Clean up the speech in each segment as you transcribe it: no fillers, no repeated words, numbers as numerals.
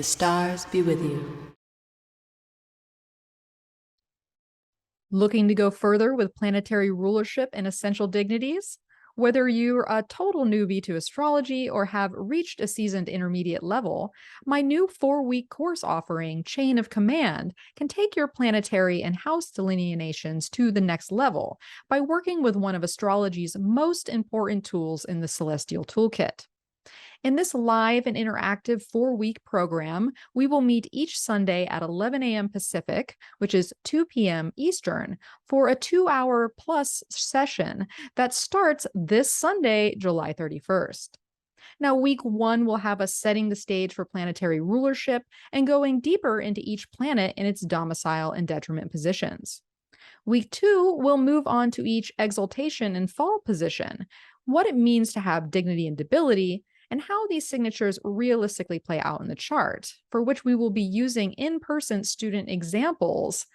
stars be with you. Looking to go further with planetary rulership and essential dignities? Whether you're a total newbie to astrology or have reached a seasoned intermediate level, my new 4-week course offering, Chain of Command, can take your planetary and house delineations to the next level by working with one of astrology's most important tools in the Celestial Toolkit. In this live and interactive 4-week program, we will meet each Sunday at 11 a.m. Pacific, which is 2 p.m. Eastern, for a 2-hour plus session that starts this Sunday, July 31st. Now, week 1 will have us setting the stage for planetary rulership and going deeper into each planet in its domicile and detriment positions. Week 2 will move on to each exaltation and fall position, what it means to have dignity and debility, and how these signatures realistically play out in the chart, for which we will be using in-person student examples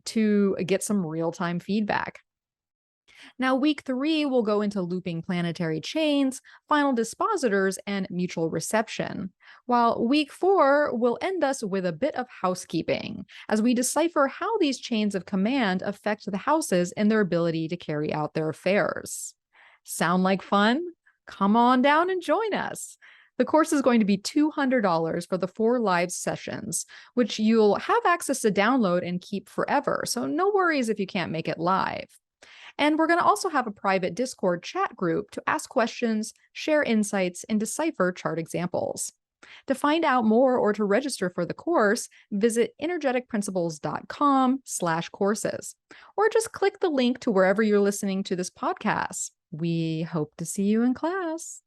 to get some real-time feedback. Now, week 3 will go into looping planetary chains, final dispositors, and mutual reception, while week 4 will end us with a bit of housekeeping as we decipher how these chains of command affect the houses and their ability to carry out their affairs. Sound like fun? Come on down and join us. The course is going to be $200 for the 4 live sessions, which you'll have access to download and keep forever. So no worries if you can't make it live. And we're going to also have a private Discord chat group to ask questions, share insights, and decipher chart examples. To find out more or to register for the course, visit energeticprinciples.com/courses, or just click the link to wherever you're listening to this podcast. We hope to see you in class.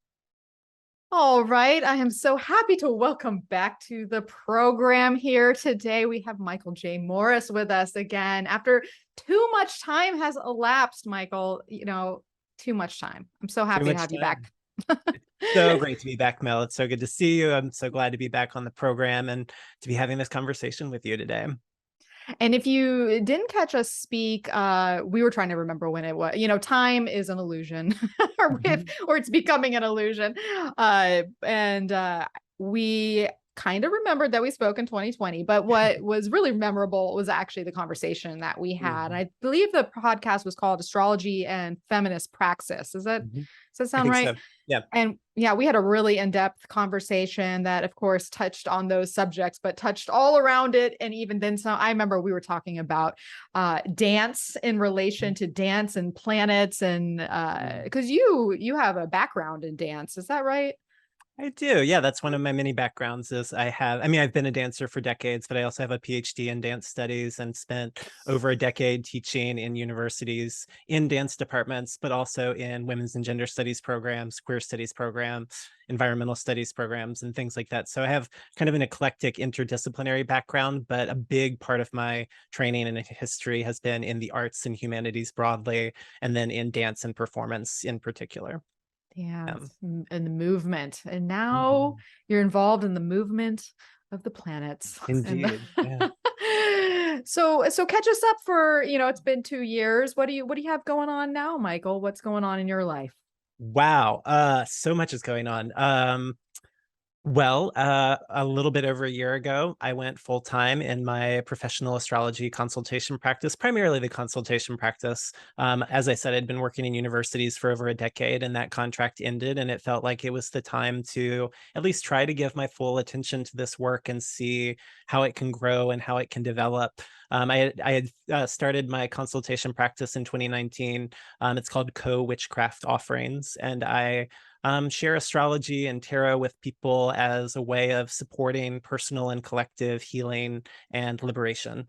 All right. I am so happy to welcome back to the program here today. We have Michael J. Morris with us again. After too much time has elapsed, Michael, too much time. I'm so happy to have you back. So great to be back, Mel. It's so good to see you. I'm so glad to be back on the program and to be having this conversation with you today. And if you didn't catch us speak, we were trying to remember when it was. Time is an illusion, or it's becoming an illusion. We kind of remembered that we spoke in 2020, but what was really memorable was actually the conversation that we had. And I believe the podcast was called Astrology and Feminist Praxis. Does that sound right? So. Yeah. And yeah, we had a really in-depth conversation that, of course, touched on those subjects, but touched all around it. And even then, so I remember we were talking about dance in relation to dance and planets, and because you have a background in dance, is that right? I do. Yeah, that's one of my many backgrounds is I've been a dancer for decades, but I also have a PhD in dance studies and spent over a decade teaching in universities in dance departments, but also in women's and gender studies programs, queer studies programs, environmental studies programs, and things like that. So I have kind of an eclectic interdisciplinary background, but a big part of my training and history has been in the arts and humanities broadly, and then in dance and performance in particular. Yeah, and the movement. And now you're involved in the movement of the planets. Indeed. Yeah. So catch us up for, it's been 2 years. What do you have going on now, Michael? What's going on in your life? Wow. So much is going on. A little bit over a year ago, I went full-time in my professional astrology consultation practice, primarily the consultation practice. As I said, I'd been working in universities for over a decade, and that contract ended, and it felt like it was the time to at least try to give my full attention to this work and see how it can grow and how it can develop. I had started my consultation practice in 2019. It's called Co-Witchcraft Offerings, and I share astrology and tarot with people as a way of supporting personal and collective healing and liberation,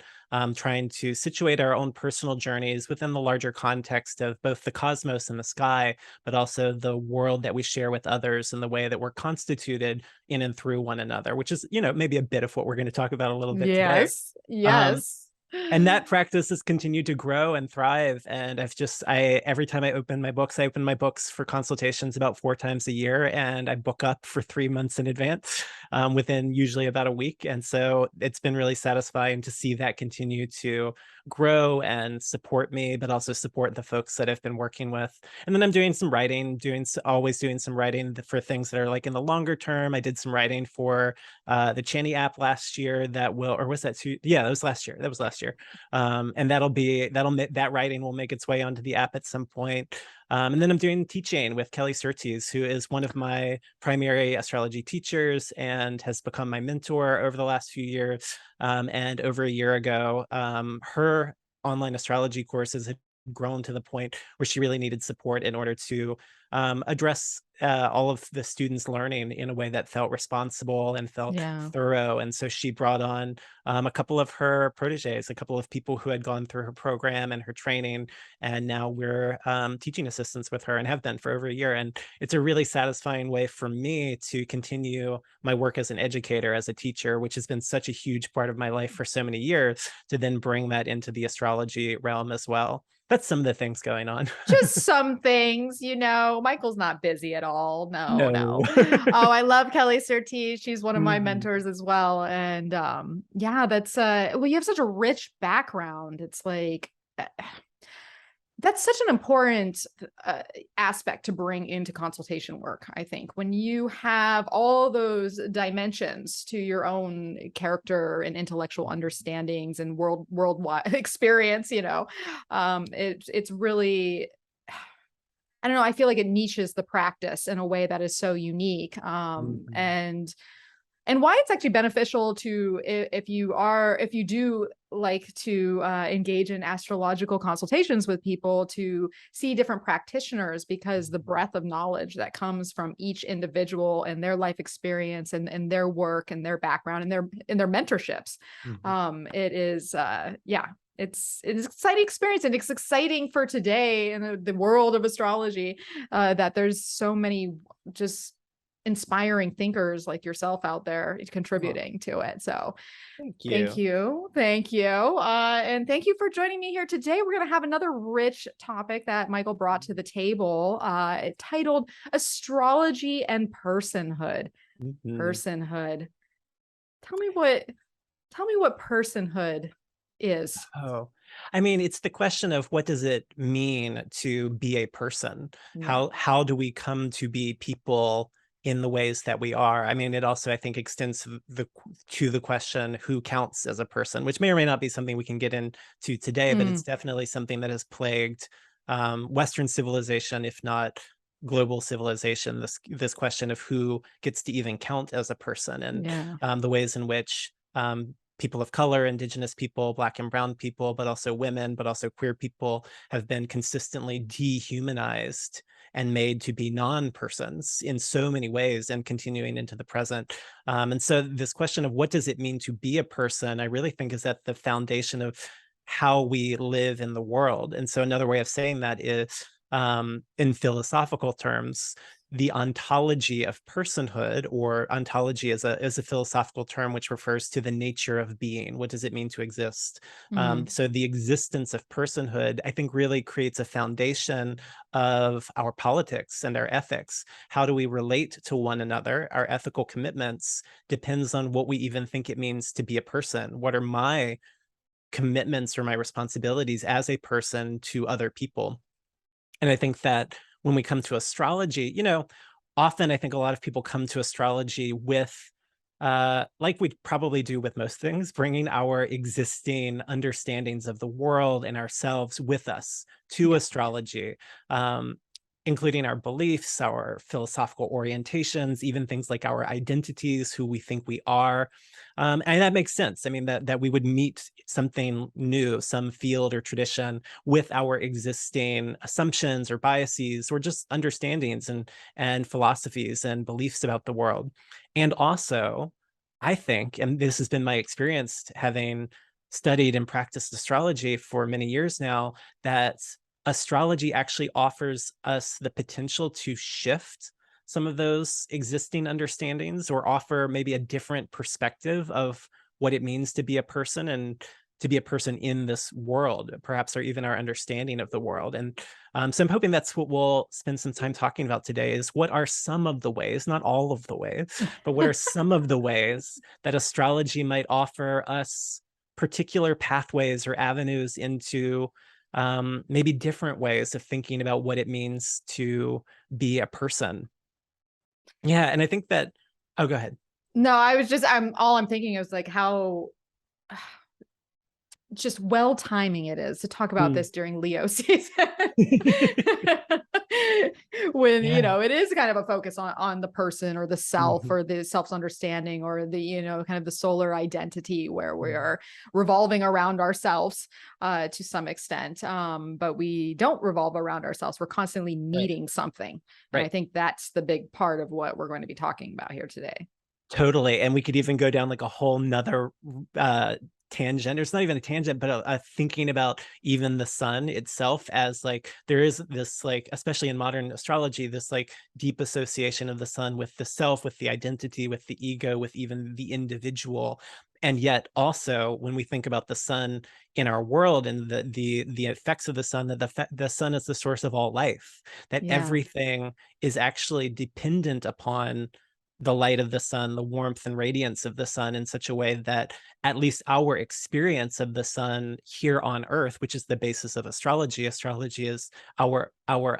trying to situate our own personal journeys within the larger context of both the cosmos and the sky, but also the world that we share with others and the way that we're constituted in and through one another, which is, maybe a bit of what we're going to talk about a little bit today. Yes. And that practice has continued to grow and thrive. And every time I open my books for consultations about 4 times a year, and I book up for 3 months in advance, within usually about a week. And so it's been really satisfying to see that continue to grow and support me, but also support the folks that I've been working with. And then I'm doing some writing, always doing some writing for things that are like in the longer term. I did some writing for the Channy app last year or was that yeah, that was last year. That was last year. And that writing will make its way onto the app at some point. And then I'm doing teaching with Kelly Surtees, who is one of my primary astrology teachers and has become my mentor over the last few years. And over a year ago, her online astrology courses had grown to the point where she really needed support in order to address all of the students' learning in a way that felt responsible and felt Yeah. thorough. And so she brought on a couple of her proteges, a couple of people who had gone through her program and her training. And now we're teaching assistants with her and have been for over a year. And it's a really satisfying way for me to continue my work as an educator, as a teacher, which has been such a huge part of my life for so many years, to then bring that into the astrology realm as well. That's some of the things going on. Just some things, Michael's not busy at all. No, No. no. Oh, I love Kelly Surtees. She's one of my Mhm. mentors as well. And yeah, that's well, you have such a rich background. It's like that's such an important aspect to bring into consultation work. I think when you have all those dimensions to your own character and intellectual understandings and worldwide experience, it's really, I don't know. I feel like it niches the practice in a way that is so unique. Mhm. And why it's actually beneficial to, if you do like to engage in astrological consultations with people, to see different practitioners, because the breadth of knowledge that comes from each individual and their life experience and their work and their background and their mentorships. Mhm. It is, yeah, it's an exciting experience, and it's exciting for today in the world of astrology, that there's so many just inspiring thinkers like yourself out there Oh, contributing to it. So thank thank you. you. Thank you. And thank you for joining me here today. We're going to have another rich topic that Michael brought to the table, titled Astrology and Personhood. Mhm. Personhood. Tell me what personhood is. Oh, I mean, it's the question of what does it mean to be a person? Yeah. How do we come to be people in the ways that we are? I mean, it also, I think, extends to the question who counts as a person, which may or may not be something we can get into today, but it's Mm, definitely something that has plagued Western civilization, if not global civilization. This question of who gets to even count as a person, and yeah. the ways in which people of color, indigenous people, Black and brown people, but also women, but also queer people have been consistently dehumanized and made to be non-persons in so many ways, and continuing into the present. And so this question of what does it mean to be a person, I really think is at the foundation of how we live in the world. And so another way of saying that is, in philosophical terms, the ontology of personhood, or ontology is a philosophical term which refers to the nature of being. What does it mean to exist? Mm, So the existence of personhood, I think, really creates a foundation of our politics and our ethics. How do we relate to one another? Our ethical commitments depends on what we even think it means to be a person. What are my commitments or my responsibilities as a person to other people? And I think that when we come to astrology, often I think a lot of people come to astrology with, like we probably do with most things, bringing our existing understandings of the world and ourselves with us to yeah. astrology, um, including our beliefs, our philosophical orientations, even things like our identities, who we think we are. And that makes sense. I mean, that we would meet something new, some field or tradition, with our existing assumptions or biases or just understandings and philosophies and beliefs about the world. And also, I think, and this has been my experience having studied and practiced astrology for many years now, that astrology actually offers us the potential to shift some of those existing understandings, or offer maybe a different perspective of what it means to be a person, and to be a person in this world, perhaps, or even our understanding of the world. And so I'm hoping that's what we'll spend some time talking about today, is what are some of the ways, not all of the ways, but what are some of the ways that astrology might offer us particular pathways or avenues into maybe different ways of thinking about what it means to be a person. Yeah, and I think that, oh, go ahead. No, I'm thinking is like how just well timing it is to talk about this during Leo season. When, Yeah. it is kind of a focus on the person or the self Mhm. or the self-understanding or the, kind of the solar identity where we Mhm. are revolving around ourselves to some extent. But we don't revolve around ourselves. We're constantly Right. needing something. And I Right. think that's the big part of what we're going to be talking about here today. Totally. And we could even go down like a whole nother tangent. It's not even a tangent, but a thinking about even the sun itself as like there is this, like, especially in modern astrology, this like deep association of the sun with the self, with the identity, with the ego, with even the individual. And yet also when we think about the sun in our world and the effects of the sun, that the sun is the source of all life, that Yeah. everything is actually dependent upon the light of the sun, the warmth and radiance of the sun, in such a way that at least our experience of the sun here on Earth, which is the basis of astrology, astrology is our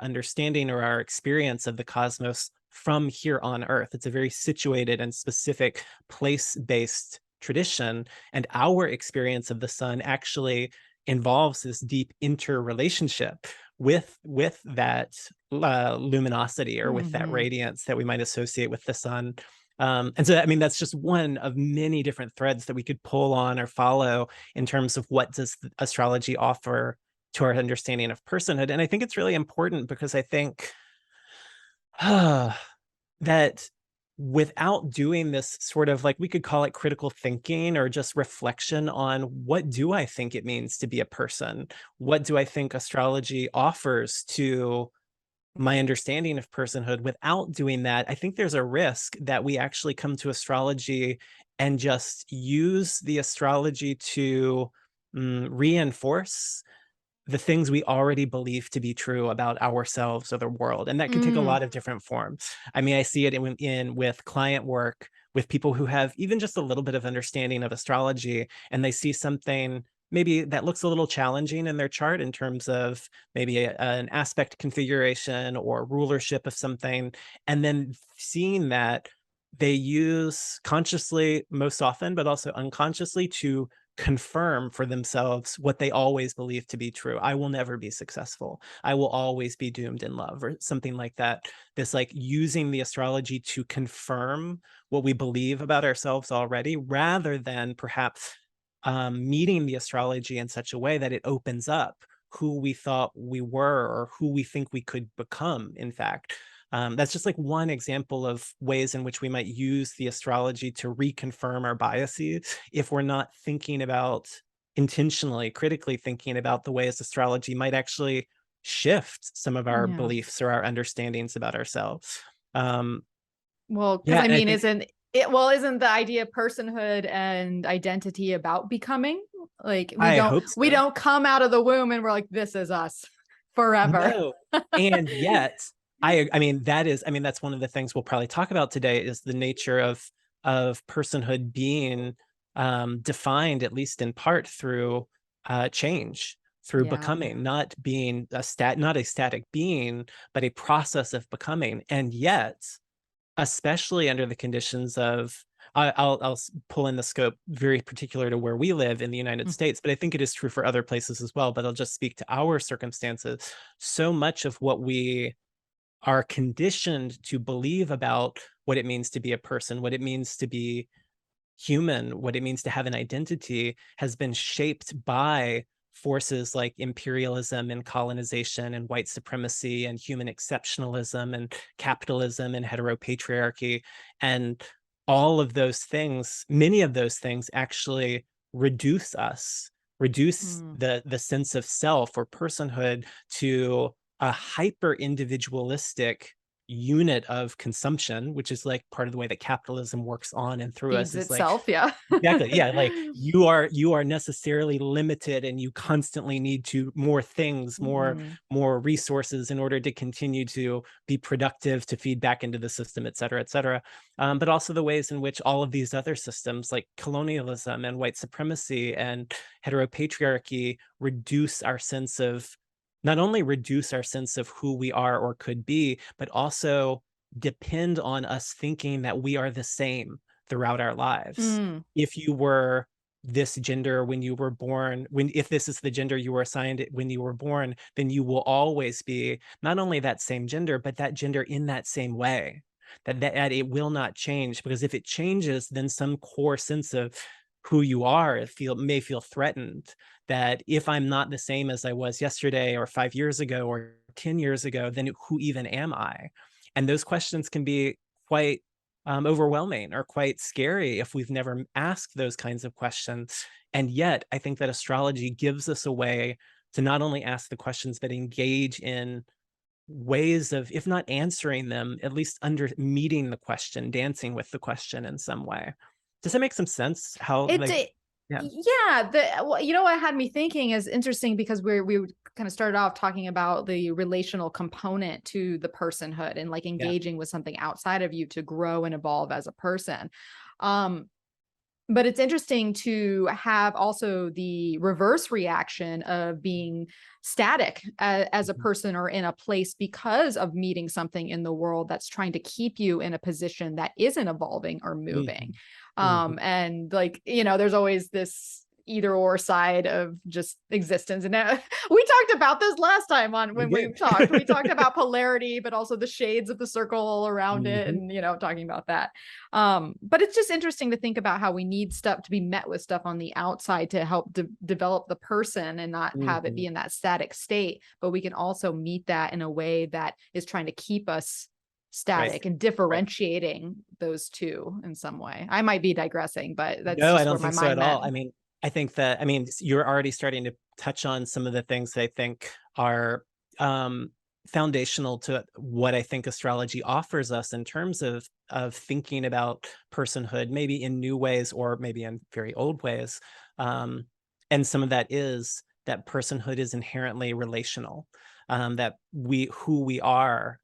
understanding or our experience of the cosmos from here on Earth. It's a very situated and specific place-based tradition, and our experience of the sun actually involves this deep interrelationship with that luminosity or with that Mhm. radiance that we might associate with the sun. And so, I mean, that's just one of many different threads that we could pull on or follow in terms of what does astrology offer to our understanding of personhood. And I think it's really important because I think that without doing this sort of, like, we could call it critical thinking or just reflection on what do I think it means to be a person? What do I think astrology offers to my understanding of personhood? Without doing that, I think there's a risk that we actually come to astrology and just use the astrology to reinforce the things we already believe to be true about ourselves or the world. And that could take a Mm. lot of different forms. I mean, I see it in with client work with people who have even just a little bit of understanding of astrology, and they see something maybe that looks a little challenging in their chart in terms of maybe an aspect configuration or rulership of something. And then seeing that they use consciously most often, but also unconsciously, to confirm for themselves what they always believe to be true. I will never be successful. I will always be doomed in love, or something like that. This, like, using the astrology to confirm what we believe about ourselves already, rather than perhaps meeting the astrology in such a way that it opens up who we thought we were or who we think we could become, in fact. That's just like one example of ways in which we might use the astrology to reconfirm our biases if we're not thinking about, intentionally, critically thinking about the ways astrology might actually shift some of our Yeah. beliefs or our understandings about ourselves. Um, Well, because yeah, I and I mean, think isn't the idea of personhood and identity about becoming? Like I hope we so. don't come out of the womb and we're like, this is us forever. No, and yet I mean, that is, I mean, that's one of the things we'll probably talk about today, is the nature of personhood being defined, at least in part, through change, through Yeah. becoming, not being not a static being, but a process of becoming. And yet, especially under the conditions of, I'll pull in the scope very particular to where we live in the United Mm. States, but I think it is true for other places as well. But I'll just speak to our circumstances. So much of what we are conditioned to believe about what it means to be a person, what it means to be human, what it means to have an identity, has been shaped by forces like imperialism and colonization and white supremacy and human exceptionalism and capitalism and heteropatriarchy. And all of those things, many of those things actually reduce us, reduce Mm. the sense of self or personhood to a hyper individualistic unit of consumption, which is like part of the way that capitalism works on and through us, Feeds is like, itself. Yeah. exactly. Yeah. Like you are necessarily limited, and you constantly need to more things, Mhm. more resources in order to continue to be productive, to feed back into the system, et cetera, et cetera. But also the ways in which all of these other systems like colonialism and white supremacy and heteropatriarchy reduce our sense of, not only reduce our sense of who we are or could be, but also depend on us thinking that we are the same throughout our lives. Mm. If you were this gender when you were born, if this is the gender you were assigned when you were born, then you will always be not only that same gender, but that gender in that same way. That it will not change, because if it changes, then some core sense of who you are may feel threatened. That if I'm not the same as I was yesterday or 5 years ago or 10 years ago, then who even am I? And those questions can be quite overwhelming or quite scary if we've never asked those kinds of questions. And yet, I think that astrology gives us a way to not only ask the questions, but engage in ways of, if not answering them, at least under meeting the question, dancing with the question in some way. Does that make some sense? How, It like, did. yeah, Yeah, well, you know what had me thinking is interesting, because we kind of started off talking about the relational component to the personhood and like yeah, engaging with something outside of you to grow and evolve as a person. Um, but it's interesting to have also the reverse reaction of being static as a mhm, person or in a place because of meeting something in the world that's trying to keep you in a position that isn't evolving or moving. mhm, mhm. And like, you know, there's always this either or side of just existence. And we talked about this last time on We when we did. talked about polarity, but also the shades of the circle around it, Mhm, and, you know, talking about that. But it's just interesting to think about how we need stuff to be met with stuff on the outside to help develop the person and not have it mhm. be in that static state. But we can also meet that in a way that is trying to keep us Right, static and right. differentiating those two in some way. I might be digressing, but that's No, I just don't where my think so mind at all. went. I mean, I think that, I mean, you're already starting to touch on some of the things that I think are um, foundational to what I think astrology offers us in terms of thinking about personhood, maybe in new ways or maybe in very old ways. Um, and some of that is that personhood is inherently relational. That who we are,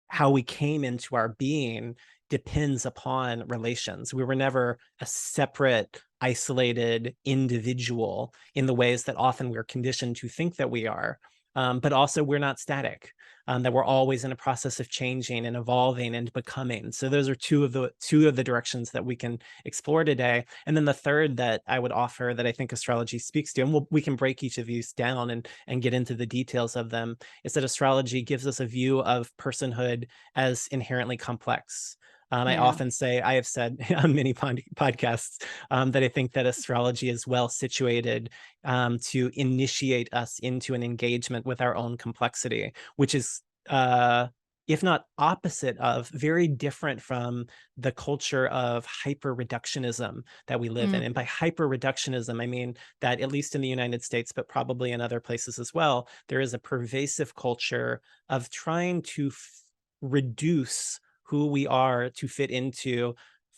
how we came into our being, depends upon relations. We were never a separate, isolated individual in the ways that often we're conditioned to think that we are. But also, we're not static. That we're always in a process of changing and evolving and becoming. So those are two of the directions that we can explore today. And then the third that I would offer, that I think astrology speaks to, and we can break each of these down and get into the details of them, is that astrology gives us a view of personhood as inherently complex. I Yeah. often say, I have said on many podcasts, that I think that astrology is well situated to initiate us into an engagement with our own complexity, which is, if not opposite of, very different from the culture of hyper reductionism that we live in. Mm. And by hyper reductionism, I mean that, at least in the United States, but probably in other places as well, there is a pervasive culture of trying to reduce who we are to fit into,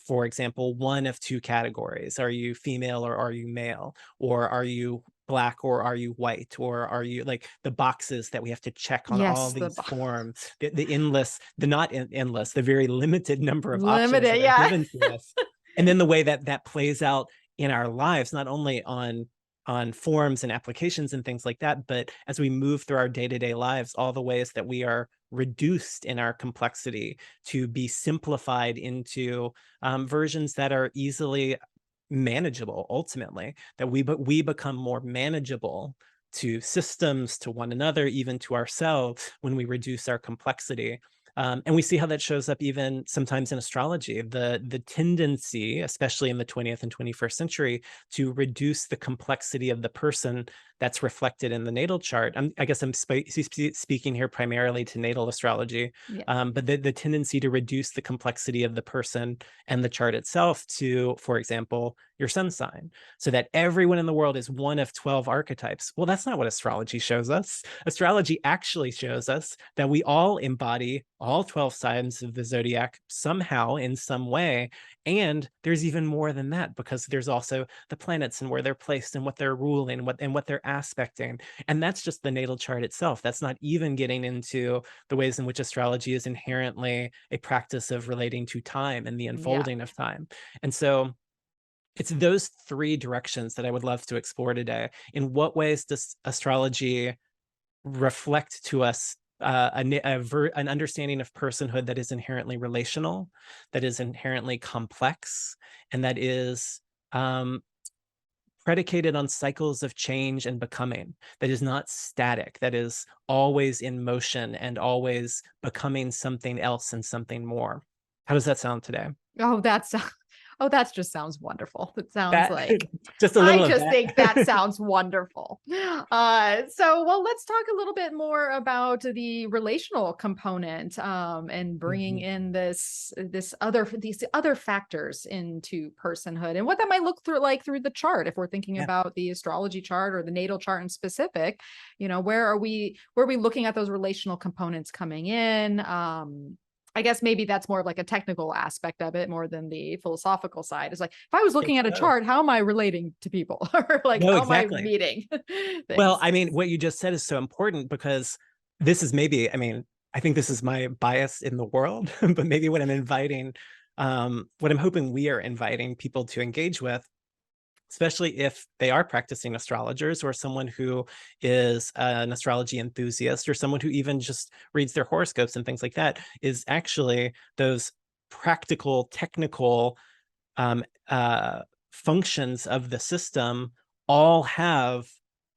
for example, one of two categories. Are you female or are you male? Or are you black or are you white? Or are you, like, the boxes that we have to check on all Yes, the these forms, the endless, the not endless, the very limited number of options limited. that are Yeah. given to us. And then the way that that plays out in our lives, not only on forms and applications and things like that, but as we move through our day-to-day lives, all the ways that we are reduced in our complexity to be simplified into versions that are easily manageable. Ultimately, that we become more manageable to systems, to one another, even to ourselves, when we reduce our complexity. And we see how that shows up even sometimes in astrology. The tendency, especially in the 20th and 21st century, to reduce the complexity of the person that's reflected in the natal chart. I guess I'm speaking here primarily to natal astrology, Yeah. but the tendency to reduce the complexity of the person and the chart itself to, for example, your sun sign, so that everyone in the world is one of 12 archetypes. Well, that's not what astrology shows us. Astrology actually shows us that we all embody all 12 signs of the zodiac somehow in some way. And there's even more than that, because there's also the planets and where they're placed and what they're ruling, what they're aspecting. And that's just the natal chart itself. That's not even getting into the ways in which astrology is inherently a practice of relating to time and the unfolding of time. And so it's those three directions that I would love to explore today. In what ways does astrology reflect to us an understanding of personhood that is inherently relational, that is inherently complex, and that is predicated on cycles of change and becoming, that is not static, that is always in motion and always becoming something else and something more. How does that sound today? Oh, that just sounds wonderful. It sounds That like just a I little of just think that that. sounds wonderful. Well, let's talk a little bit more about the relational component, and bringing Mhm. in these other factors into personhood and what that might look through like through the chart. If we're thinking Yeah. about the astrology chart or the natal chart in specific, where are we looking at those relational components coming in? I guess maybe that's more of like a technical aspect of it more than the philosophical side. It's like, if I was I think looking at a so. chart, how am I relating to people? Or like, No, how am I exactly. meeting Well, things? I mean, what you just said is so important, because this is maybe, I mean, I think this is my bias in the world, but maybe what I'm inviting, what I'm hoping we are inviting people to engage with, especially if they are practicing astrologers or someone who is an astrology enthusiast or someone who even just reads their horoscopes and things like that, is actually those practical, technical um, uh, functions of the system all have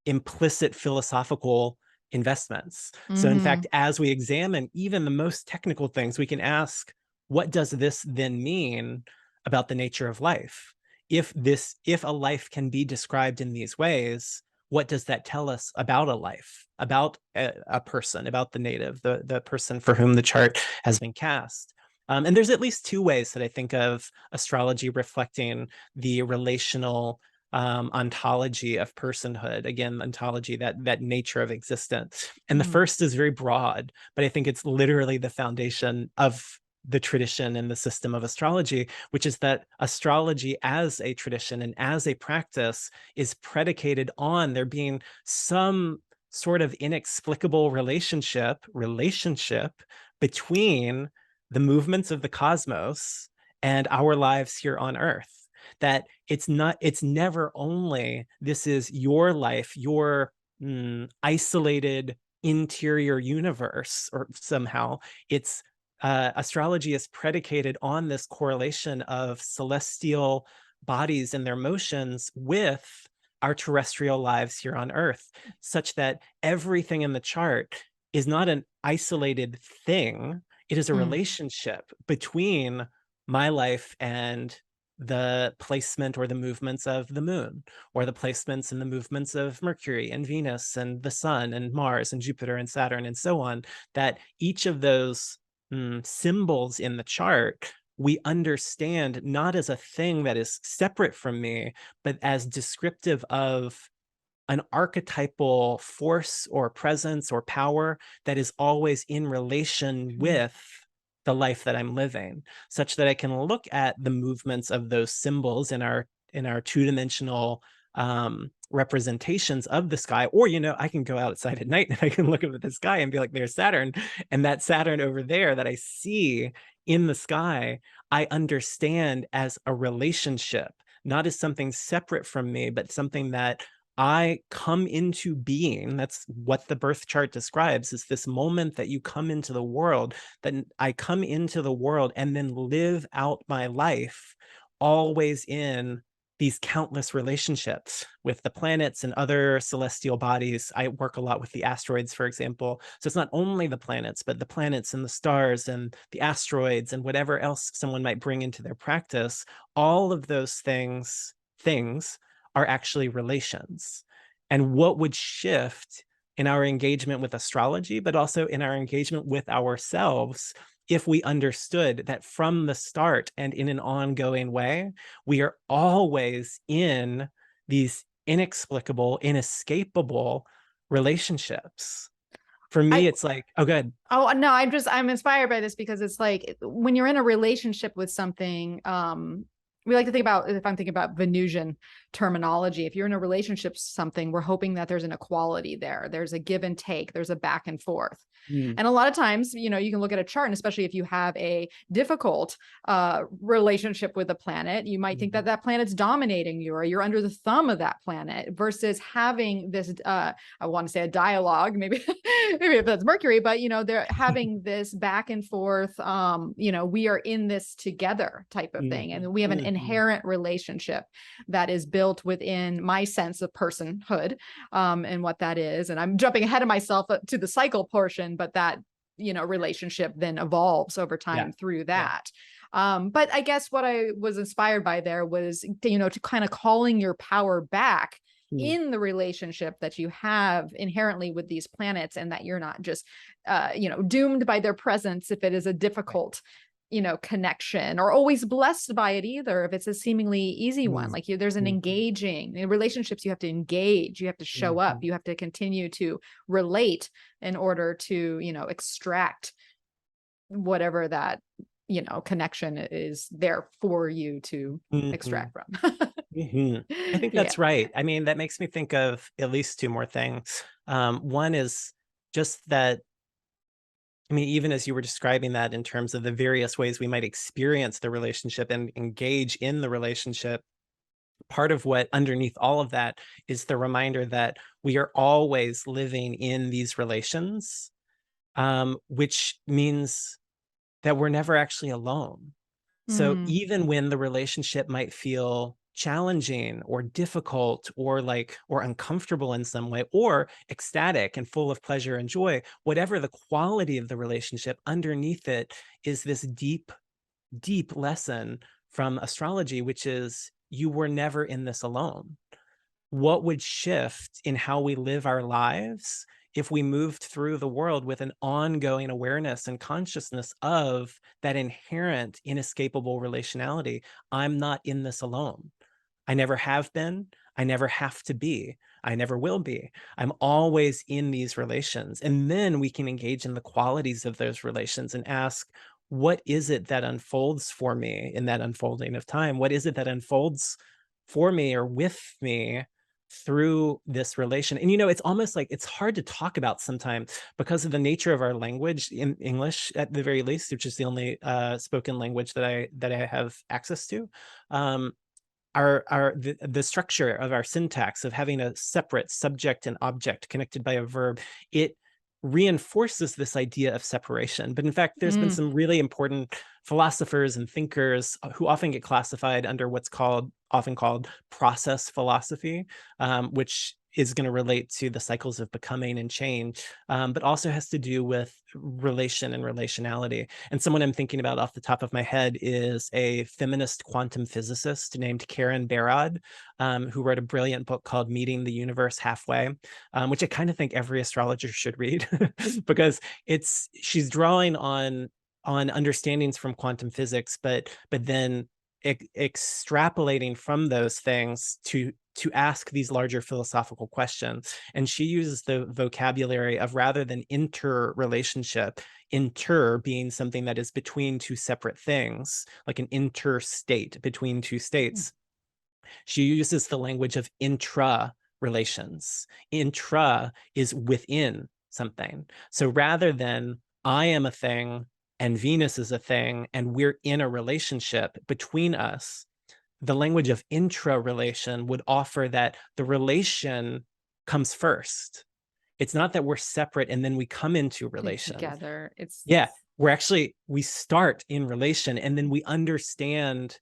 implicit philosophical investments. So, in fact, Mhm. as we examine even the most technical things, we can ask, what does this then mean about the nature of life? If a life can be described in these ways, what does that tell us about a life, about a person, about the native, the person for whom the chart has been cast? And there's at least two ways that I think of astrology reflecting the relational ontology of personhood. Again, ontology, that nature of existence. And the Mm. first is very broad, but I think it's literally the foundation of the tradition and the system of astrology, which is that astrology as a tradition and as a practice is predicated on there being some sort of inexplicable relationship between the movements of the cosmos and our lives here on earth. That it's never only this is your life, your isolated interior universe, or somehow it's astrology is predicated on this correlation of celestial bodies and their motions with our terrestrial lives here on earth, such that everything in the chart is not an isolated thing. It is a Mm. relationship between my life and the placement or the movements of the moon, or the placements and the movements of Mercury and Venus and the sun and Mars and Jupiter and Saturn and so on, that each of those symbols in the chart we understand not as a thing that is separate from me, but as descriptive of an archetypal force or presence or power that is always in relation Mm. with the life that I'm living, such that I can look at the movements of those symbols in our two-dimensional representations of the sky. Or, I can go outside at night and I can look up at the sky and be like, there's Saturn. And that Saturn over there that I see in the sky, I understand as a relationship, not as something separate from me, but something that I come into being. That's what the birth chart describes, is this moment that you come into the world, that I come into the world and then live out my life always in these countless relationships with the planets and other celestial bodies. I work a lot with the asteroids, for example. So it's not only the planets, but the planets and the stars and the asteroids and whatever else someone might bring into their practice. All of those things are actually relations. And what would shift in our engagement with astrology, but also in our engagement with ourselves, if we understood that from the start and in an ongoing way, we are always in these inexplicable, inescapable relationships. For me, I it's like, oh, good. Oh no, I'm inspired by this because it's like when you're in a relationship with something, we like to think about, if I'm thinking about Venusian terminology, if you're in a relationship with something, we're hoping that there's an equality there. There's a give and take, there's a back and forth. Mm. And a lot of times, you can look at a chart, and especially if you have a difficult relationship with a planet, you might think that that planet's dominating you, or you're under the thumb of that planet, versus having this, I want to say a dialogue, maybe, maybe if that's Mercury, but they're having this back and forth, we are in this together type of thing. And we have an inherent relationship that is built within my sense of personhood, and what that is. And I'm jumping ahead of myself to the cycle portion, but that relationship then evolves over time through that. But I guess what I was inspired by there was to kind of calling your power back in the relationship that you have inherently with these planets, and that you're not just doomed by their presence if it is a difficult connection, or always blessed by it either if it's a seemingly easy one. Like there's an engaging in relationships, you have to engage, you have to show up, you have to continue to relate in order to extract whatever that connection is there for you to extract from. I think that's right. I mean, that makes me think of at least two more things. One is just that, I mean, even as you were describing that in terms of the various ways we might experience the relationship and engage in the relationship, part of what underneath all of that is the reminder that we are always living in these relations, which means that we're never actually alone. So even when the relationship might feel challenging or difficult or uncomfortable in some way, or ecstatic and full of pleasure and joy, whatever the quality of the relationship, underneath it is this deep, deep lesson from astrology, which is you were never in this alone. What would shift in how we live our lives if we moved through the world with an ongoing awareness and consciousness of that inherent, inescapable relationality? I'm not in this alone. I never have been. I never have to be. I never will be. I'm always in these relations. And then we can engage in the qualities of those relations and ask, what is it that unfolds for me in that unfolding of time? What is it that unfolds for me or with me through this relation? And it's almost like it's hard to talk about sometimes because of the nature of our language, in English at the very least, which is the only spoken language that I have access to. The structure of our syntax of having a separate subject and object connected by a verb, it reinforces this idea of separation. But in fact, there's been some really important philosophers and thinkers who often get classified under what's often called process philosophy, which is going to relate to the cycles of becoming and change, but also has to do with relation and relationality. And someone I'm thinking about off the top of my head is a feminist quantum physicist named Karen Barad, who wrote a brilliant book called Meeting the Universe Halfway, which I kind of think every astrologer should read because she's drawing on understandings from quantum physics, but then extrapolating from those things to ask these larger philosophical questions. And she uses the vocabulary of, rather than interrelationship, inter being something that is between two separate things, like an interstate between two states. She uses the language of intra relations. Intra is within something. So rather than I am a thing and Venus is a thing and we're in a relationship between us, the language of intra-relation would offer that the relation comes first. It's not that we're separate and then we come into relation together. we start in relation, and then we understand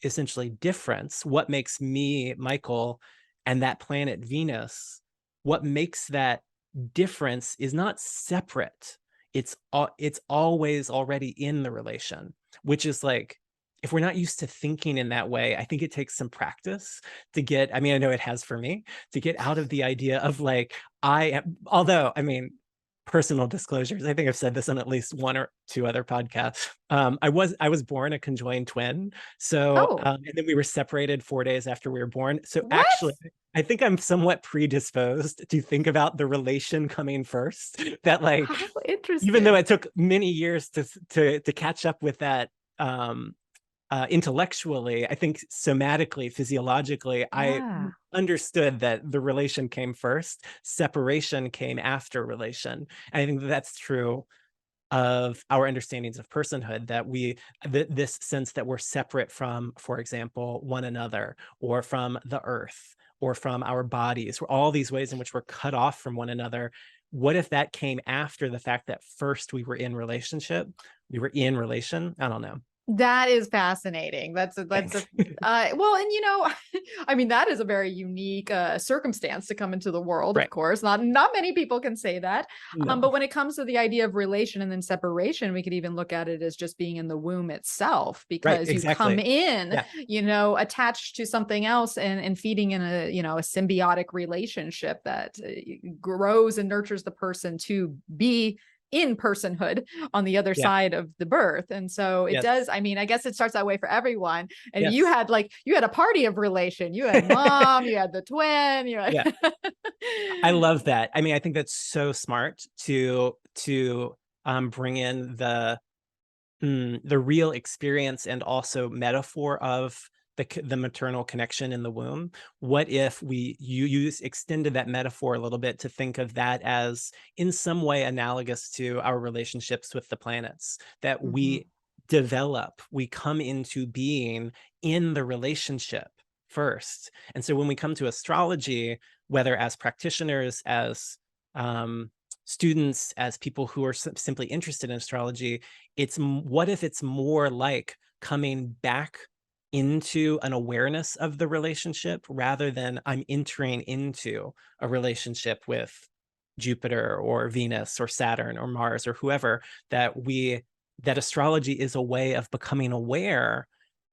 essentially difference. What makes me, Michael, and that planet Venus, what makes that difference is not separate. It's always already in the relation, which is like if we're not used to thinking in that way, I think it takes some practice to get, I mean, I know it has for me, to get out of the idea of like, although, I mean, personal disclosures, I think I've said this on at least one or two other podcasts. I was born a conjoined twin. So, Oh, and then we were separated 4 days after we were born. So what? actually, I think I'm somewhat predisposed to think about the relation coming first. That like, How even though interesting. it took many years to catch up with that, intellectually, I think somatically, physiologically, I Yeah. understood that the relation came first, separation came after relation. And I think that's true of our understandings of personhood, that this sense that we're separate from, for example, one another, or from the earth, or from our bodies, or all these ways in which we're cut off from one another. What if that came after the fact that first we were in relationship, we were in relation? I don't know. That is fascinating. That's a Thanks. well, and I mean, that is a very unique circumstance to come into the world, of Right. course. Not many people can say that. No. But when it comes to the idea of relation and then separation, we could even look at it as just being in the womb itself, Right. because you come Exactly. in, Yeah. attached to something else and feeding in a symbiotic relationship that grows and nurtures the person to be in personhood on the other Yeah. side of the birth. And so it does, Yes. I mean, I guess it starts that way for everyone. And Yes. you had a party of relation. You had mom, you had the twin, you had Yeah. I love that. I mean, I think that's so smart to bring in the real experience and also metaphor of the maternal connection in the womb. What if you extended that metaphor a little bit to think of that as in some way analogous to our relationships with the planets, that Mhm. we come into being in the relationship first. And so when we come to astrology, whether as practitioners, as um, students, as people who are simply interested in astrology, what if it's more like coming back into an awareness of the relationship rather than I'm entering into a relationship with Jupiter or Venus or Saturn or Mars or whoever, that astrology is a way of becoming aware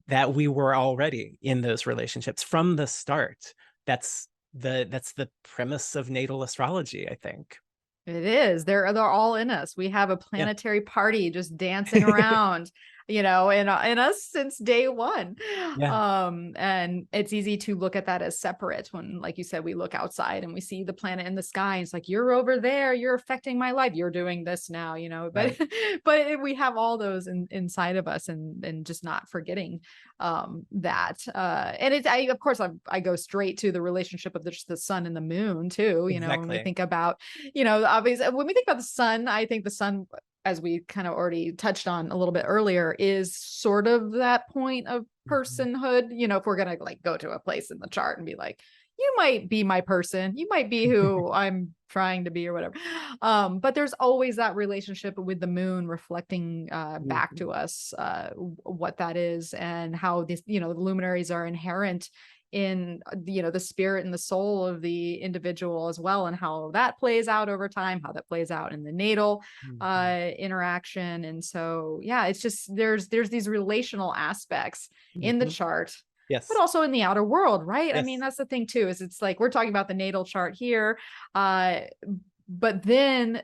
that we were already in those relationships from the start. That's the premise of natal astrology, I think. It is. They're all in us. We have a Yeah. planetary party just dancing around, in us since day one. Yeah. And it's easy to look at that as separate when, like you said, we look outside and we see the planet in the sky. And it's like, you're over there, you're affecting my life. You're doing this now, but Right. but we have all those inside of us, and just not forgetting that. And it's I of course I go straight to the relationship of just the sun and the moon too, when we Exactly. think about obviously, when we think about the sun, I think the sun, as we kind of already touched on a little bit earlier, is sort of that point of Mhm. personhood. If we're going to like go to a place in the chart and be like, you might be my person, you might be who I'm trying to be or whatever. But there's always that relationship with the moon reflecting back Mhm. to us what that is, and how the luminaries are inherent in the spirit and the soul of the individual as well, and how that plays out over time, how that plays out in the natal Mhm. interaction. And so yeah, it's just there's these relational aspects in the Mhm. chart, but Yes. also in the outer world, right? I mean, Yes. that's the thing too, is it's like we're talking about the natal chart here, uh but then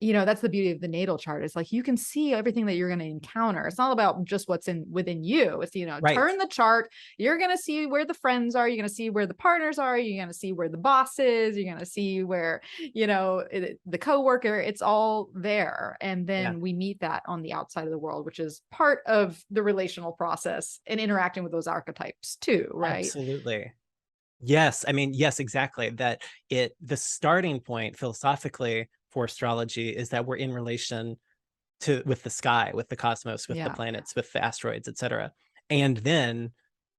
that's the beauty of the natal chart. It's like you can see everything that you're going to encounter. It's not about just what's in within you. It's, Right. turn the chart. You're going to see where the friends are. You're going to see where the partners are. You're going to see where the boss is. You're going to see where, the coworker, it's all there. And Yeah. then we meet that on the outside of the world, which is part of the relational process and interacting with those archetypes too. Right. Absolutely. Yes. I mean, yes, exactly. The starting point philosophically for astrology is that we're in relation with the sky, with the cosmos, with the Yeah. planets, with the asteroids, etc. And then,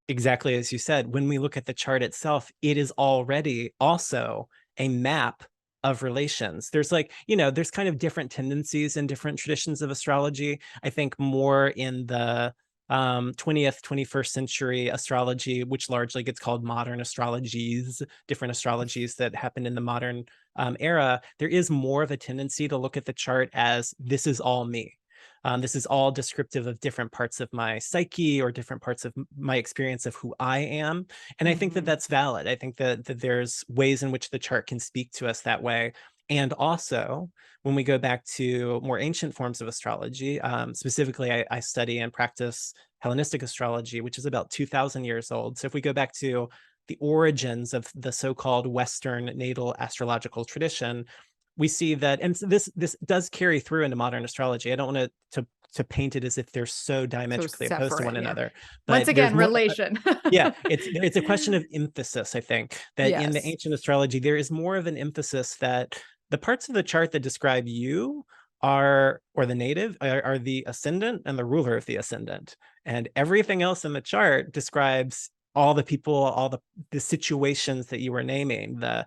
exactly as you said, when we look at the chart itself, it is already also a map of relations. There's kind of different tendencies in different traditions of astrology. I think more in the 20th, 21st century astrology, which largely gets called modern astrologies, different astrologies that happened in the modern era, there is more of a tendency to look at the chart as this is all me. This is all descriptive of different parts of my psyche or different parts of my experience of who I am. And I think that that's valid. I think that there's ways in which the chart can speak to us that way. And also, when we go back to more ancient forms of astrology, specifically, I study and practice Hellenistic astrology, which is about 2,000 years old. So if we go back to the origins of the so-called Western natal astrological tradition, we see that, and this does carry through into modern astrology. I don't want to paint it as if they're so diametrically opposed to one another. But once again, relation. Yeah, it's a question of emphasis. I think that in the ancient astrology, there is more of an emphasis that the parts of the chart that describe you are, or the native, are the ascendant and the ruler of the ascendant. And everything else in the chart describes all the people, all the situations that you were naming, the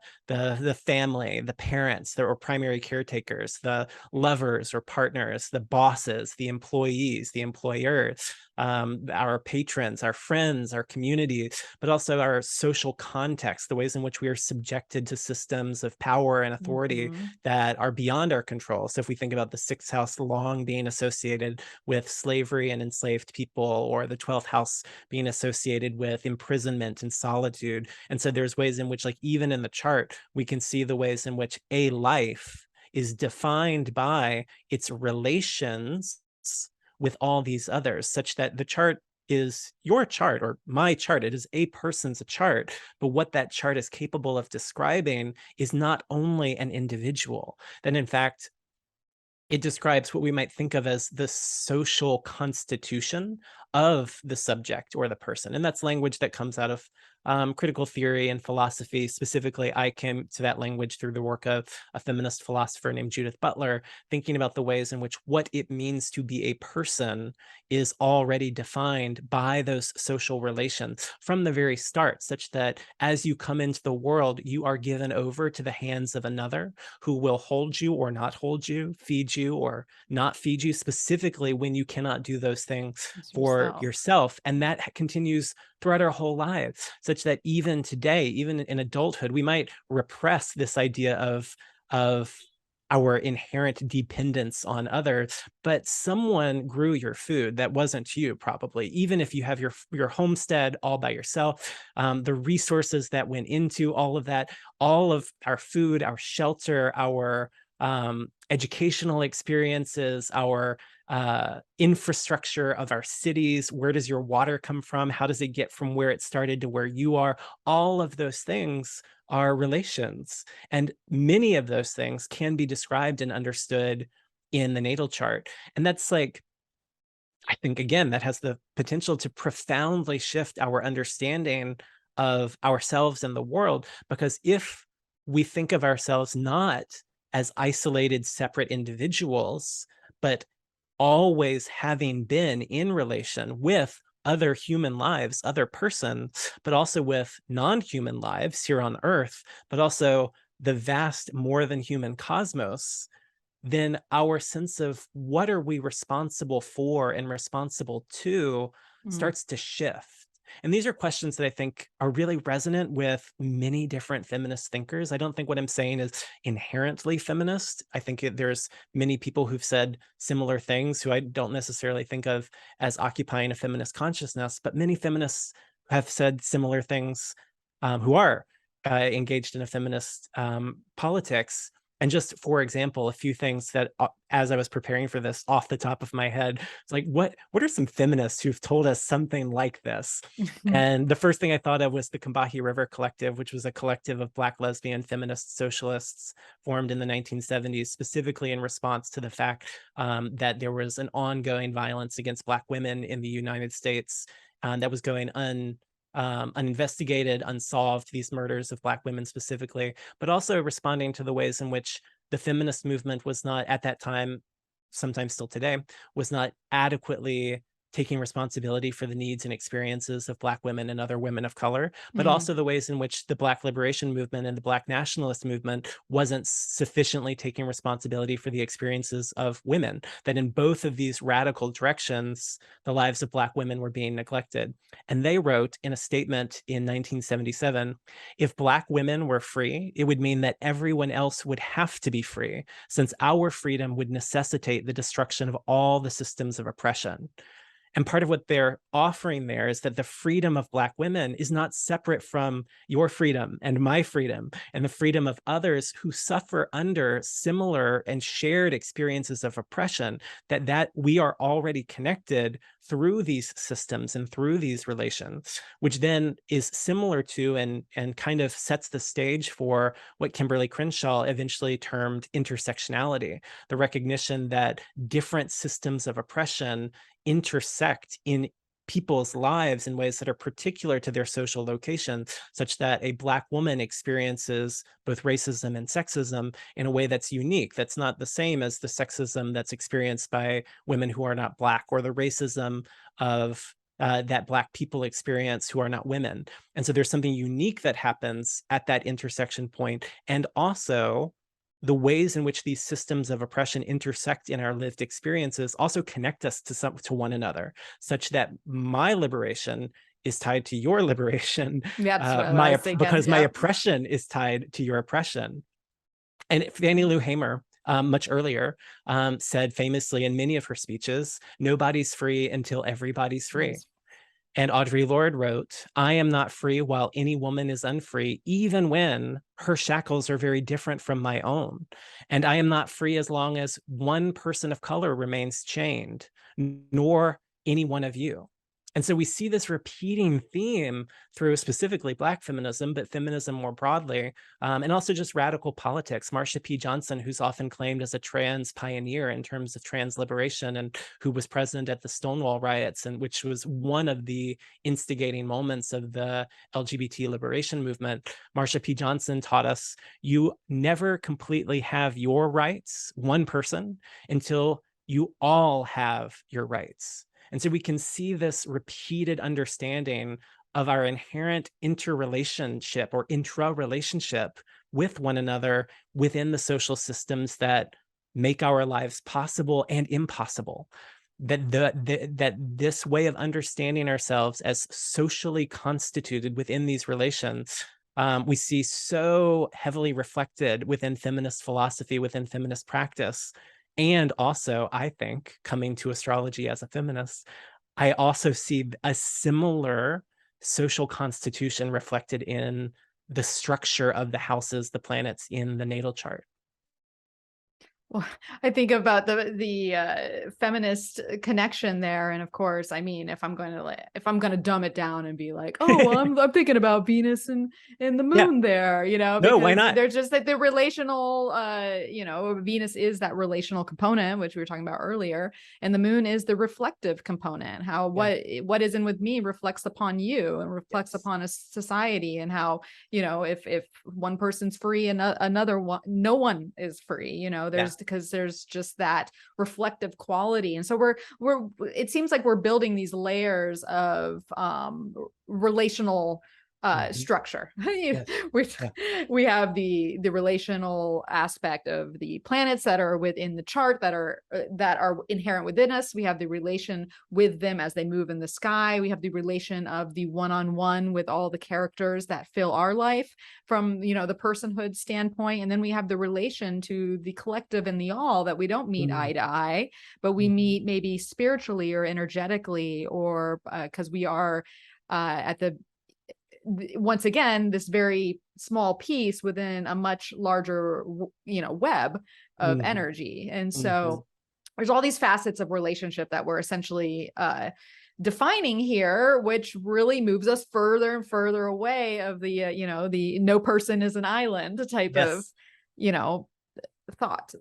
family, the parents, the primary caretakers, the lovers or partners, the bosses, the employees, the employers, our patrons, our friends, our community, but also our social context, the ways in which we are subjected to systems of power and authority that are beyond our control. So if we think about the 6th house long being associated with slavery and enslaved people, or the 12th house being associated with imprisonment and solitude. And so there's ways in which, like, even in the chart, we can see the ways in which a life is defined by its relations with all these others, such that the chart is your chart or my chart. It is a person's chart, but what that chart is capable of describing is not only an individual, that in fact, it describes what we might think of as the social constitution of the subject or the person. And that's language that comes out of critical theory and philosophy. Specifically, I came to that language through the work of a feminist philosopher named Judith Butler, thinking about the ways in which what it means to be a person is already defined by those social relations from the very start, such that as you come into the world, you are given over to the hands of another who will hold you or not hold you, feed you or not feed you, specifically when you cannot do those things for yourself. And that continues throughout our whole lives, such that even today, even in adulthood, we might repress this idea of our inherent dependence on others, but someone grew your food that wasn't you, probably, even if you have your homestead all by yourself. The resources that went into all of that, all of our food, our shelter, our educational experiences, our infrastructure of our cities, where does your water come from? How does it get from where it started to where you are? All of those things are relations. And many of those things can be described and understood in the natal chart. And that's like, I think, again, that has the potential to profoundly shift our understanding of ourselves and the world, because if we think of ourselves not as isolated, separate individuals, but always having been in relation with other human lives, other persons, but also with non-human lives here on Earth, but also the vast, more than human cosmos, then our sense of what are we responsible for and responsible to starts to shift. And these are questions that I think are really resonant with many different feminist thinkers. I don't think what I'm saying is inherently feminist. I think there's many people who've said similar things who I don't necessarily think of as occupying a feminist consciousness, but many feminists have said similar things who are engaged in a feminist politics. And just for example, a few things that as I was preparing for this off the top of my head, it's like, what are some feminists who've told us something like this? And the first thing I thought of was the Combahee River Collective, which was a collective of Black lesbian feminist socialists formed in the 1970s, specifically in response to the fact that there was an ongoing violence against Black women in the United States that was going uninvestigated, unsolved, these murders of Black women specifically, but also responding to the ways in which the feminist movement was not, at that time, sometimes still today, was not adequately taking responsibility for the needs and experiences of Black women and other women of color, but Mhm. also the ways in which the Black liberation movement and the Black nationalist movement wasn't sufficiently taking responsibility for the experiences of women, that in both of these radical directions, the lives of Black women were being neglected. And they wrote in a statement in 1977, if Black women were free, it would mean that everyone else would have to be free, since our freedom would necessitate the destruction of all the systems of oppression. And part of what they're offering there is that the freedom of Black women is not separate from your freedom and my freedom and the freedom of others who suffer under similar and shared experiences of oppression, that we are already connected through these systems and through these relations, which then is similar to and kind of sets the stage for what Kimberly Crenshaw eventually termed intersectionality, the recognition that different systems of oppression intersect in people's lives in ways that are particular to their social location, such that a Black woman experiences both racism and sexism in a way that's unique, that's not the same as the sexism that's experienced by women who are not Black, or the racism of that Black people experience who are not women. And so there's something unique that happens at that intersection point, and also the ways in which these systems of oppression intersect in our lived experiences also connect us to one another, such that my liberation is tied to your liberation, That's what I was thinking. because my Yep. oppression is tied to your oppression. And Fannie Lou Hamer, much earlier, said famously in many of her speeches, nobody's free until everybody's free. Yes. And Audre Lorde wrote, I am not free while any woman is unfree, even when her shackles are very different from my own. And I am not free as long as one person of color remains chained, nor any one of you. And so we see this repeating theme through specifically Black feminism, but feminism more broadly, and also just radical politics. Marsha P. Johnson, who's often claimed as a trans pioneer in terms of trans liberation, and who was present at the Stonewall riots, and which was one of the instigating moments of the LGBT liberation movement. Marsha P. Johnson taught us, you never completely have your rights, one person, until you all have your rights. And so we can see this repeated understanding of our inherent interrelationship or intra-relationship with one another within the social systems that make our lives possible and impossible. That this way of understanding ourselves as socially constituted within these relations, we see so heavily reflected within feminist philosophy, within feminist practice. And also, I think, coming to astrology as a feminist, I also see a similar social constitution reflected in the structure of the houses, the planets in the natal chart. Well, I think about the feminist connection there, and of course, I mean, if I'm going to dumb it down and be like, oh, well, I'm thinking about Venus and the Yeah. moon there, No, because why not? there's just like the relational, Venus is that relational component, which we were talking about earlier, and the moon is the reflective component. How what is in with me reflects upon you and reflects upon a society, and how, if one person's free and another one, no one is free. Because there's just that reflective quality. And so it seems like we're building these layers of relational structure. Yes. We have the relational aspect of the planets that are within the chart that are inherent within us. We have the relation with them as they move in the sky. We have the relation of the one-on-one with all the characters that fill our life from the personhood standpoint. And then we have the relation to the collective and the all that we don't meet eye to eye, but we meet maybe spiritually or energetically, or because we are once again, this very small piece within a much larger, web of energy. And so there's all these facets of relationship that we're essentially defining here, which really moves us further and further away of the, the no person is an island type of, thought.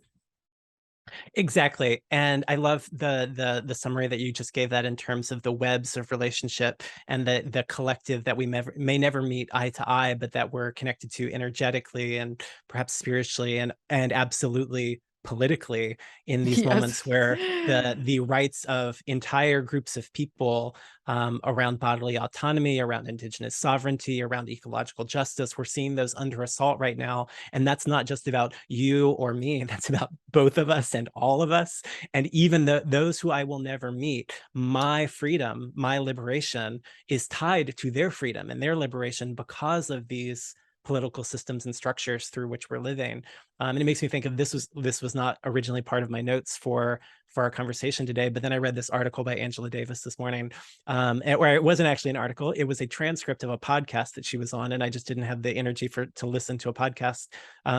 Exactly. And I love the summary that you just gave that in terms of the webs of relationship and the collective that we may never meet eye to eye, but that we're connected to energetically and perhaps spiritually and absolutely politically in these Yes. moments where the rights of entire groups of people around bodily autonomy, around indigenous sovereignty, around ecological justice, we're seeing those under assault right now. And that's not just about you or me, that's about both of us and all of us. And even those who I will never meet, my freedom, my liberation is tied to their freedom and their liberation because of these political systems and structures through which we're living. And it makes me think of this was not originally part of my notes for our conversation today, but then I read this article by Angela Davis this morning, where it wasn't actually an article, it was a transcript of a podcast that she was on, and I just didn't have the energy to listen to a podcast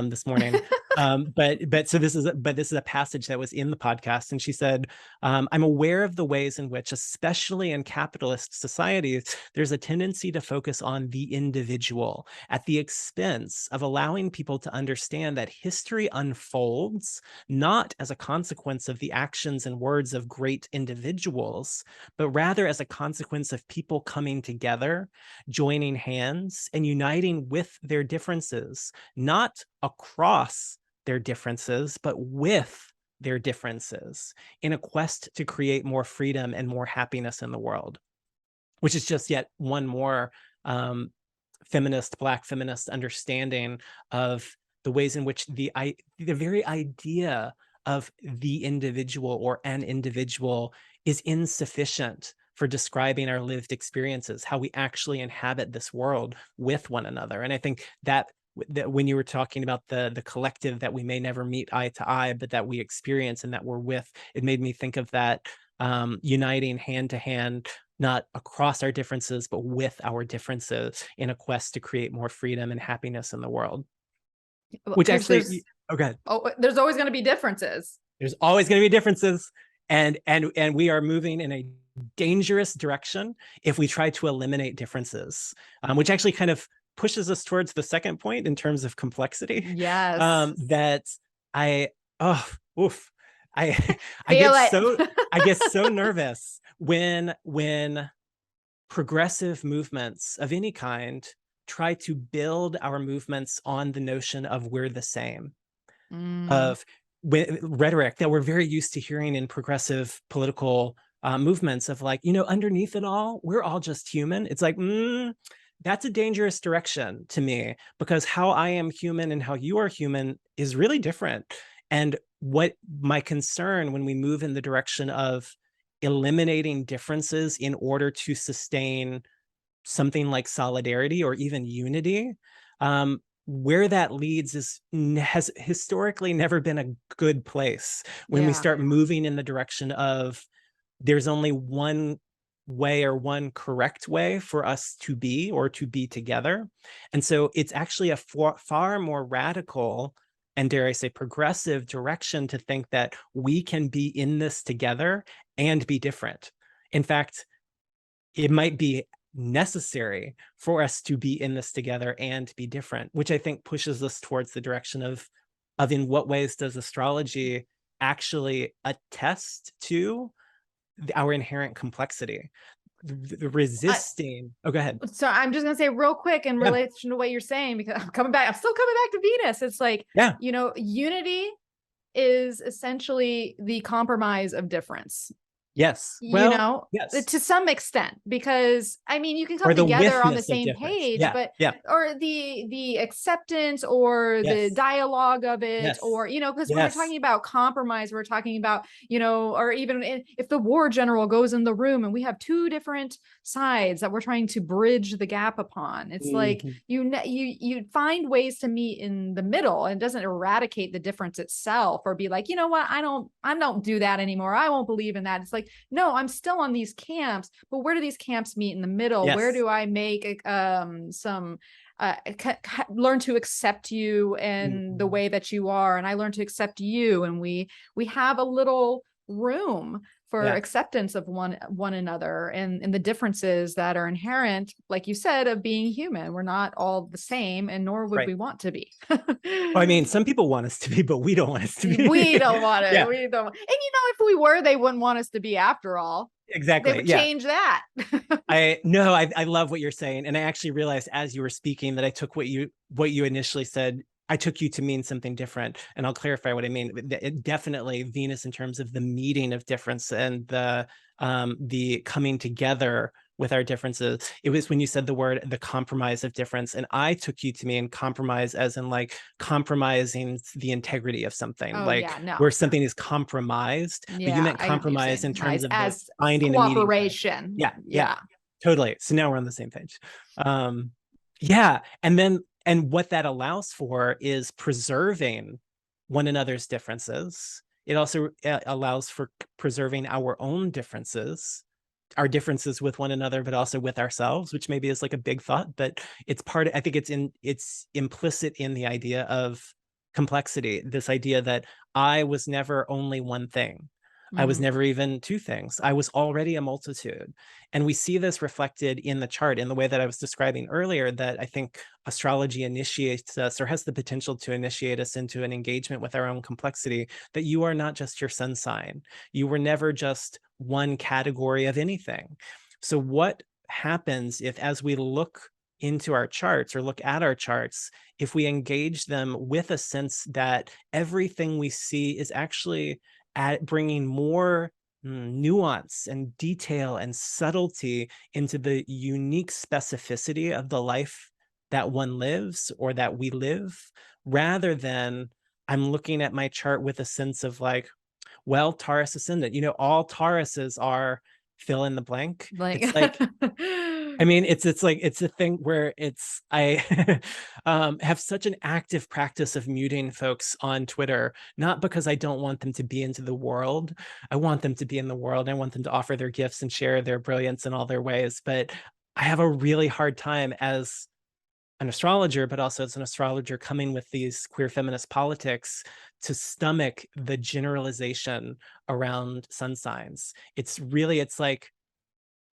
this morning. But this is a passage that was in the podcast, and she said, I'm aware of the ways in which, especially in capitalist societies, there's a tendency to focus on the individual at the expense of allowing people to understand that history unfolds not as a consequence of the actions and words of great individuals, but rather as a consequence of people coming together, joining hands, and uniting with their differences, not across their differences, but with their differences, in a quest to create more freedom and more happiness in the world, which is just yet one more Black feminist understanding of the ways in which the very idea of the individual or an individual is insufficient for describing our lived experiences, how we actually inhabit this world with one another. And I think that when you were talking about the collective that we may never meet eye to eye, but that we experience and that we're with, it made me think of that uniting hand to hand, not across our differences, but with our differences in a quest to create more freedom and happiness in the world. Which actually, okay. Oh, there's always going to be differences. There's always going to be differences. And we are moving in a dangerous direction if we try to eliminate differences, which actually kind of pushes us towards the second point in terms of complexity. Yes. I get so nervous when progressive movements of any kind try to build our movements on the notion of we're the same, of rhetoric that we're very used to hearing in progressive political movements of like, underneath it all, we're all just human. It's like, that's a dangerous direction to me, because how I am human and how you are human is really different. And what my concern when we move in the direction of eliminating differences in order to sustain something like solidarity or even unity, where that leads has historically never been a good place. When we start moving in the direction of there's only one way or one correct way for us to be or to be together. And so it's actually a far more radical and, dare I say, progressive direction to think that we can be in this together and be different. In fact, it might be necessary for us to be in this together and be different, which I think pushes us towards the direction of in what ways does astrology actually attest to our inherent complexity, the resisting. Go ahead. So I'm just going to say real quick in relation to what you're saying, because I'm still coming back to Venus. It's like, unity is essentially the compromise of difference. Yes. Well, yes. To some extent, because I mean, you can come together on the same page, but or the acceptance or the dialogue of it, or, because when we're talking about compromise, we're talking about, or even if the war general goes in the room and we have two different sides that we're trying to bridge the gap upon, it's like you find ways to meet in the middle, and it doesn't eradicate the difference itself or be like, what, I don't do that anymore. I won't believe in that. It's like, no, I'm still on these camps, but where do these camps meet in the middle? Where do I make some learn to accept you and the way that you are, and I learn to accept you, and we have a little room for acceptance of one another and the differences that are inherent, like you said, of being human. We're not all the same, and nor would we want to be. Well, I mean, some people want us to be, but we don't want us to be. We don't want it. We don't. And if we were, they wouldn't want us to be after all. Exactly. They would change that. I love what you're saying. And I actually realized as you were speaking that I took what you initially said I took you to mean something different, and I'll clarify what I mean. Definitely Venus in terms of the meeting of difference and the coming together with our differences. It was when you said the compromise of difference, and I took you to mean compromise as in like compromising the integrity of something, Oh like yeah, no. where something is compromised, but you Yeah, meant I get what you're compromise saying. in terms of the As finding a meeting place. cooperation. Yeah, yeah, Yeah. totally. So now we're on the same page. Yeah, and what that allows for is preserving one another's differences. It also allows for preserving our own differences, our differences with one another, but also with ourselves, which maybe is like a big thought, but it's part, I think it's implicit in the idea of complexity, this idea that I was never only one thing. I was never even two things. I was already a multitude. And we see this reflected in the chart in the way that I was describing earlier, that I think astrology initiates us or has the potential to initiate us into an engagement with our own complexity, that you are not just your sun sign. You were never just one category of anything. So what happens if, as we look into our charts or look at our charts, if we engage them with a sense that everything we see is actually at bringing more nuance and detail and subtlety into the unique specificity of the life that one lives or that we live, rather than I'm looking at my chart with a sense of like, well, Taurus ascendant, all Tauruses are fill in the blank. Like, It's like, I mean, it's like, it's a thing where I have such an active practice of muting folks on Twitter, not because I don't want them to be into the world. I want them to be in the world. I want them to offer their gifts and share their brilliance in all their ways. But I have a really hard time as an astrologer, but also as an astrologer coming with these queer feminist politics, to stomach the generalization around sun signs. It's like,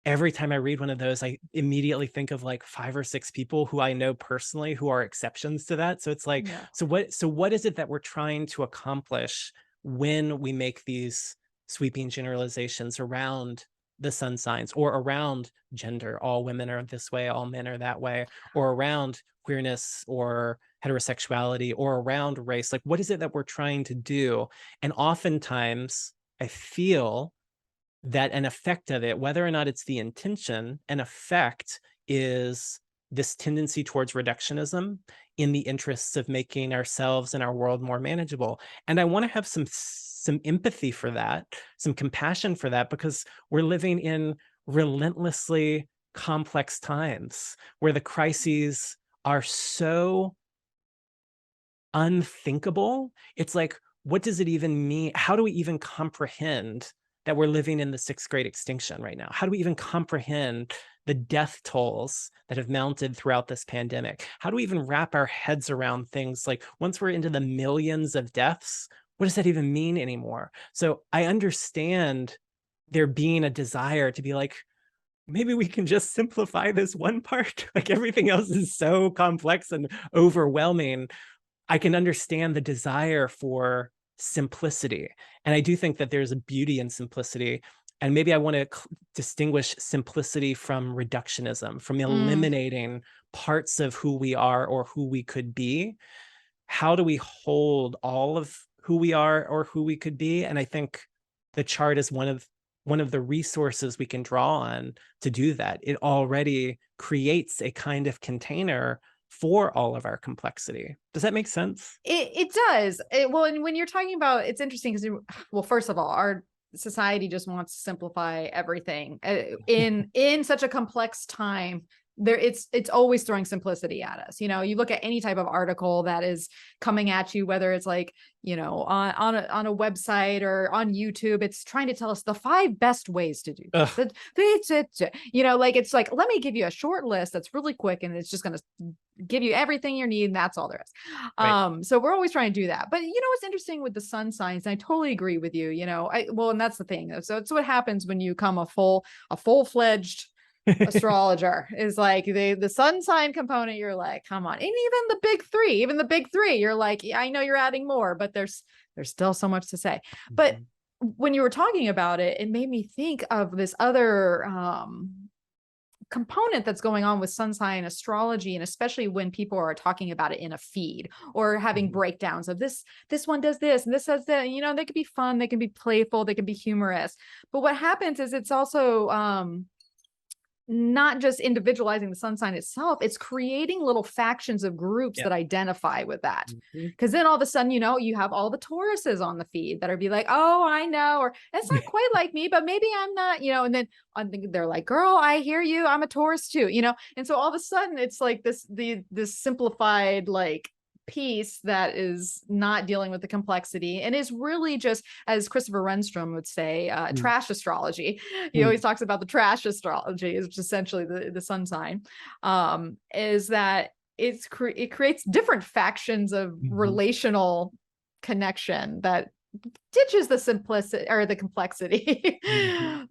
every time I read one of those, I immediately think of like 5 or 6 people who I know personally who are exceptions to that. So it's like, yeah. so what is it that we're trying to accomplish when we make these sweeping generalizations around the sun signs, or around gender, all women are this way, all men are that way, or around queerness or heterosexuality, or around race? Like, what is it that we're trying to do? And oftentimes I feel that an effect of it, whether or not it's the intention, an effect is this tendency towards reductionism in the interests of making ourselves and our world more manageable. And I want to have some empathy for that, some compassion for that, because we're living in relentlessly complex times where the crises are so unthinkable. It's like, what does it even mean? How do we even comprehend that we're living in the 6th great extinction right now? How do we even comprehend the death tolls that have mounted throughout this pandemic? How do we even wrap our heads around things like, once we're into the millions of deaths, what does that even mean anymore? So I understand there being a desire to be like, maybe we can just simplify this one part. Like, everything else is so complex and overwhelming. I can understand the desire for simplicity. And I do think that there's a beauty in simplicity. And maybe I want to distinguish simplicity from reductionism, from eliminating parts of who we are or who we could be. How do we hold all of who we are or who we could be? And I think the chart is one of the resources we can draw on to do that. It already creates a kind of container for all of our complexity. Does that make sense? It does. Well, and when you're talking about, it's interesting because, well, first of all, our society just wants to simplify everything in such a complex time. It's always throwing simplicity at us. You look at any type of article that is coming at you, whether it's like, on a website or on YouTube, it's trying to tell us the 5 best ways to do this. It's like, let me give you a short list that's really quick, and it's just going to give you everything you need, and that's all there is. Right. So we're always trying to do that. But what's interesting with the sun signs, and I totally agree with you. And that's the thing. So it's what happens when you become a full-fledged astrologer, is like the sun sign component. You're like, come on. And even the big three, you're like, yeah, I know you're adding more, but there's still so much to say. But when you were talking about it, it made me think of this other component that's going on with sun sign astrology, and especially when people are talking about it in a feed or having breakdowns of this one does this and this says that, you know, they could be fun, they can be playful, they can be humorous, but what happens is it's also not just individualizing the sun sign itself, it's creating little factions of groups that identify with that. Because then all of a sudden, you know, you have all the Tauruses on the feed that are be like, oh, I know, or it's not quite like me, but maybe I'm not, you know, and then I think they're like, girl, I hear you, I'm a Taurus too, you know, and so all of a sudden it's like this simplified like piece that is not dealing with the complexity and is really just, as Christopher Renstrom would say, trash astrology. He always talks about the trash astrology, which is essentially the sun sign, is that it creates different factions of relational connection that ditches the simplicity or the complexity.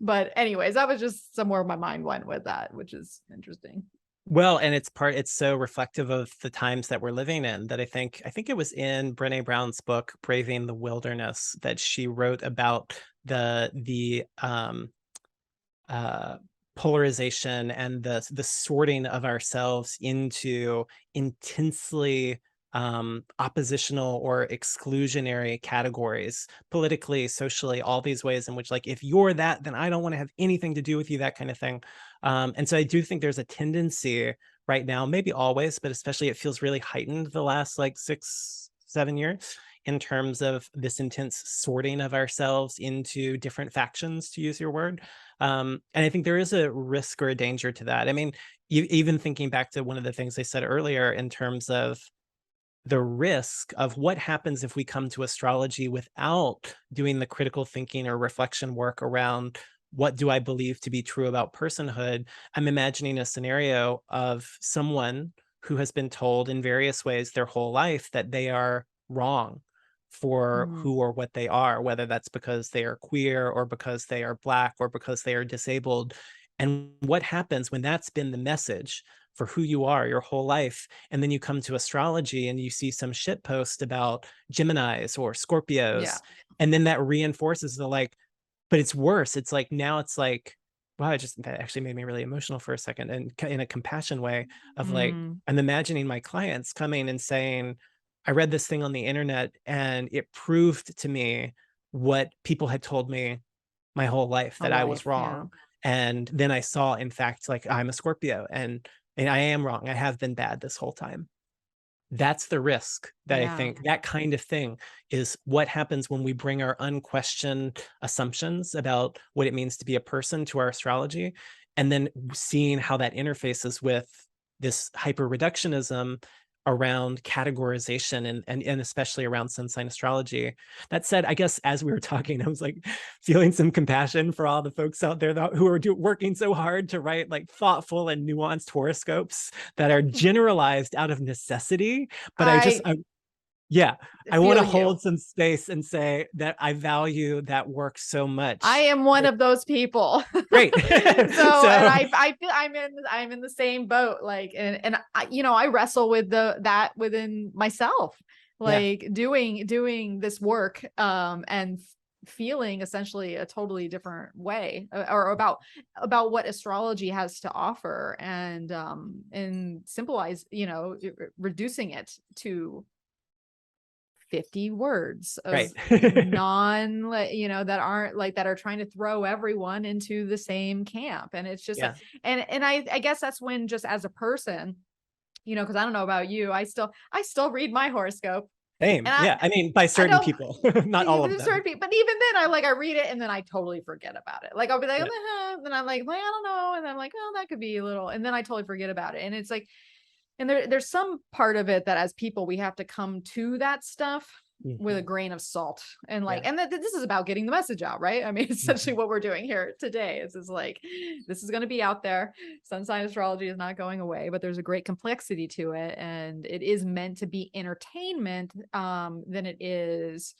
But anyways, that was just somewhere my mind went with that, which is interesting. Well, and it's so reflective of the times that we're living in that I think it was in Brené Brown's book, Braving the Wilderness, that she wrote about the polarization and the sorting of ourselves into intensely oppositional or exclusionary categories, politically, socially, all these ways in which, like, if you're that, then I don't want to have anything to do with you, that kind of thing. And so I do think there's a tendency right now, maybe always, but especially it feels really heightened the last like 6-7 years in terms of this intense sorting of ourselves into different factions, to use your word. And I think there is a risk or a danger to that. I mean, even thinking back to one of the things I said earlier in terms of the risk of what happens if we come to astrology without doing the critical thinking or reflection work around what do I believe to be true about personhood. I'm imagining a scenario of someone who has been told in various ways their whole life that they are wrong for who or what they are, whether that's because they are queer or because they are Black or because they are disabled. And what happens when that's been the message for who you are your whole life, and then you come to astrology and you see some shit post about Geminis or Scorpios, and then that reinforces the like, but it's worse. It's like, now it's like, wow, that actually made me really emotional for a second, and in a compassion way of like, I'm imagining my clients coming and saying, I read this thing on the internet and it proved to me what people had told me my whole life, that I was wrong. And then I saw, in fact, like, I'm a Scorpio and I am wrong. I have been bad this whole time. That's the risk that I think that kind of thing is what happens when we bring our unquestioned assumptions about what it means to be a person to our astrology, and then seeing how that interfaces with this hyper reductionism around categorization and especially around sun sign astrology. That said, I guess as we were talking, I was like feeling some compassion for all the folks out there who are working so hard to write like thoughtful and nuanced horoscopes that are generalized out of necessity. But I want to hold some space and say that I value that work so much. I am one of those people. Great. so and I feel I'm in the same boat. Like, and I, you know, I wrestle with that within myself, like doing this work, and feeling essentially a totally different way or about what astrology has to offer, and symbolize, you know, reducing it to 50 words of you know, that aren't like, that are trying to throw everyone into the same camp. And it's just and I guess that's when, just as a person, you know, because I don't know about you, I still read my horoscope. Same. I mean, by certain people, not all of them. But even then, I read it and then I totally forget about it. Like, I'll be like, then I'm like, well, I don't know, and then I'm like, oh, that could be a little, and then I totally forget about it. And it's like, and there's some part of it that as people, we have to come to that stuff with a grain of salt, and like, and this is about getting the message out, right? I mean, essentially what we're doing here today is like, this is going to be out there. Sun sign astrology is not going away, but there's a great complexity to it, and it is meant to be entertainment than it is,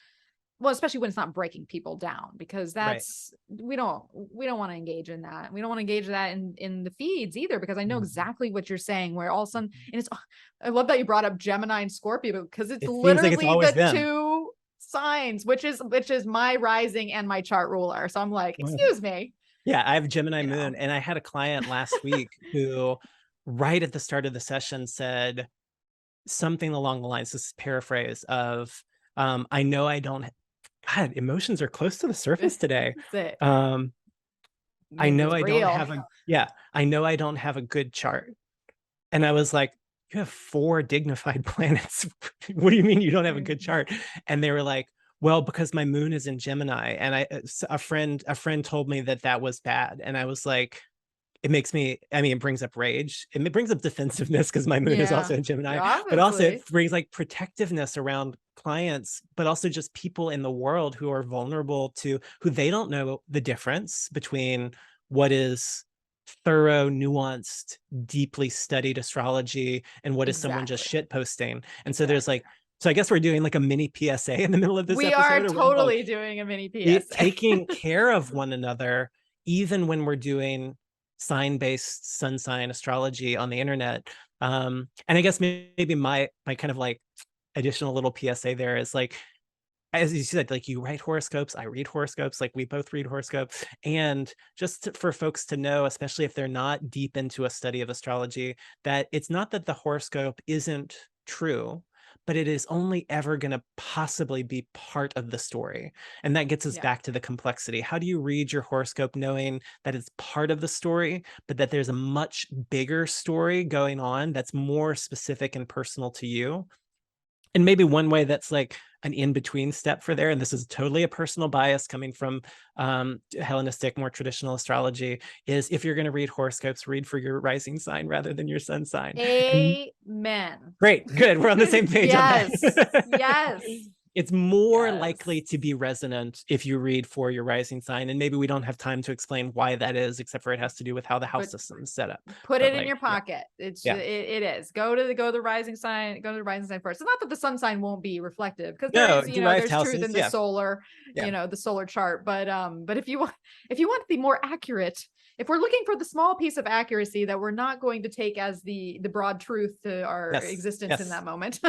well, especially when it's not breaking people down, because that's, we don't want to engage in that. We don't want to engage that in the feeds either, because I know exactly what you're saying, where all of a sudden, and it's, I love that you brought up Gemini and Scorpio, because it's literally like the two signs, which is my rising and my chart ruler. So I'm like, excuse me, Yeah, I have Gemini You know? moon, and I had a client last week who, right at the start of the session, said something along the lines, this is paraphrase of, I know I don't, God, emotions are close to the surface today. That's it. Um, I Means know it's I don't real. have a, yeah, I know I don't have a good chart. And I was like, you have 4 dignified planets. What do you mean you don't have a good chart? And they were like, well, because my moon is in Gemini. And a friend told me that that was bad. And I was like, it makes me, I mean, it brings up rage. It brings up defensiveness because my moon is Yeah. also in Gemini, but also it Obviously. brings like protectiveness around clients, but also just people in the world who are vulnerable to, who they don't know the difference between what is thorough, nuanced, deeply studied astrology and what is someone just Exactly. shit posting. And so there's Exactly. like, so I guess we're doing like a mini PSA in the middle of this We are episode, or what? No, totally doing a mini PSA. taking care of one another, even when we're doing sign-based sun sign astrology on the internet. And I guess maybe my kind of like additional little PSA there is like, as you said, like you write horoscopes, I read horoscopes, like we both read horoscopes. And for folks to know, especially if they're not deep into a study of astrology, that it's not that the horoscope isn't true, but it is only ever going to possibly be part of the story. And that gets us Yeah. back to the complexity. How do you read your horoscope knowing that it's part of the story, but that there's a much bigger story going on that's more specific and personal to you? And maybe one way that's like an in-between step for there, and this is totally a personal bias coming from Hellenistic, more traditional astrology, is if you're going to read horoscopes, read for your rising sign rather than your sun sign. And Amen. great, good. We're on the same page on Yes. that. Yes. It's more Yes. likely to be resonant if you read for your rising sign. And maybe we don't have time to explain why that is, except for it has to do with how the house But system is set up. put But it in like, your yeah, pocket. yeah. It is. Go to the rising sign, go to the rising sign first. It's not that the sun sign won't be reflective, because there No, is, derived there's truth houses. in the Yeah. solar, Yeah. the solar chart. But if you want to be more accurate, if we're looking for the small piece of accuracy that we're not going to take as the broad truth to our Yes. existence in Yes. that moment,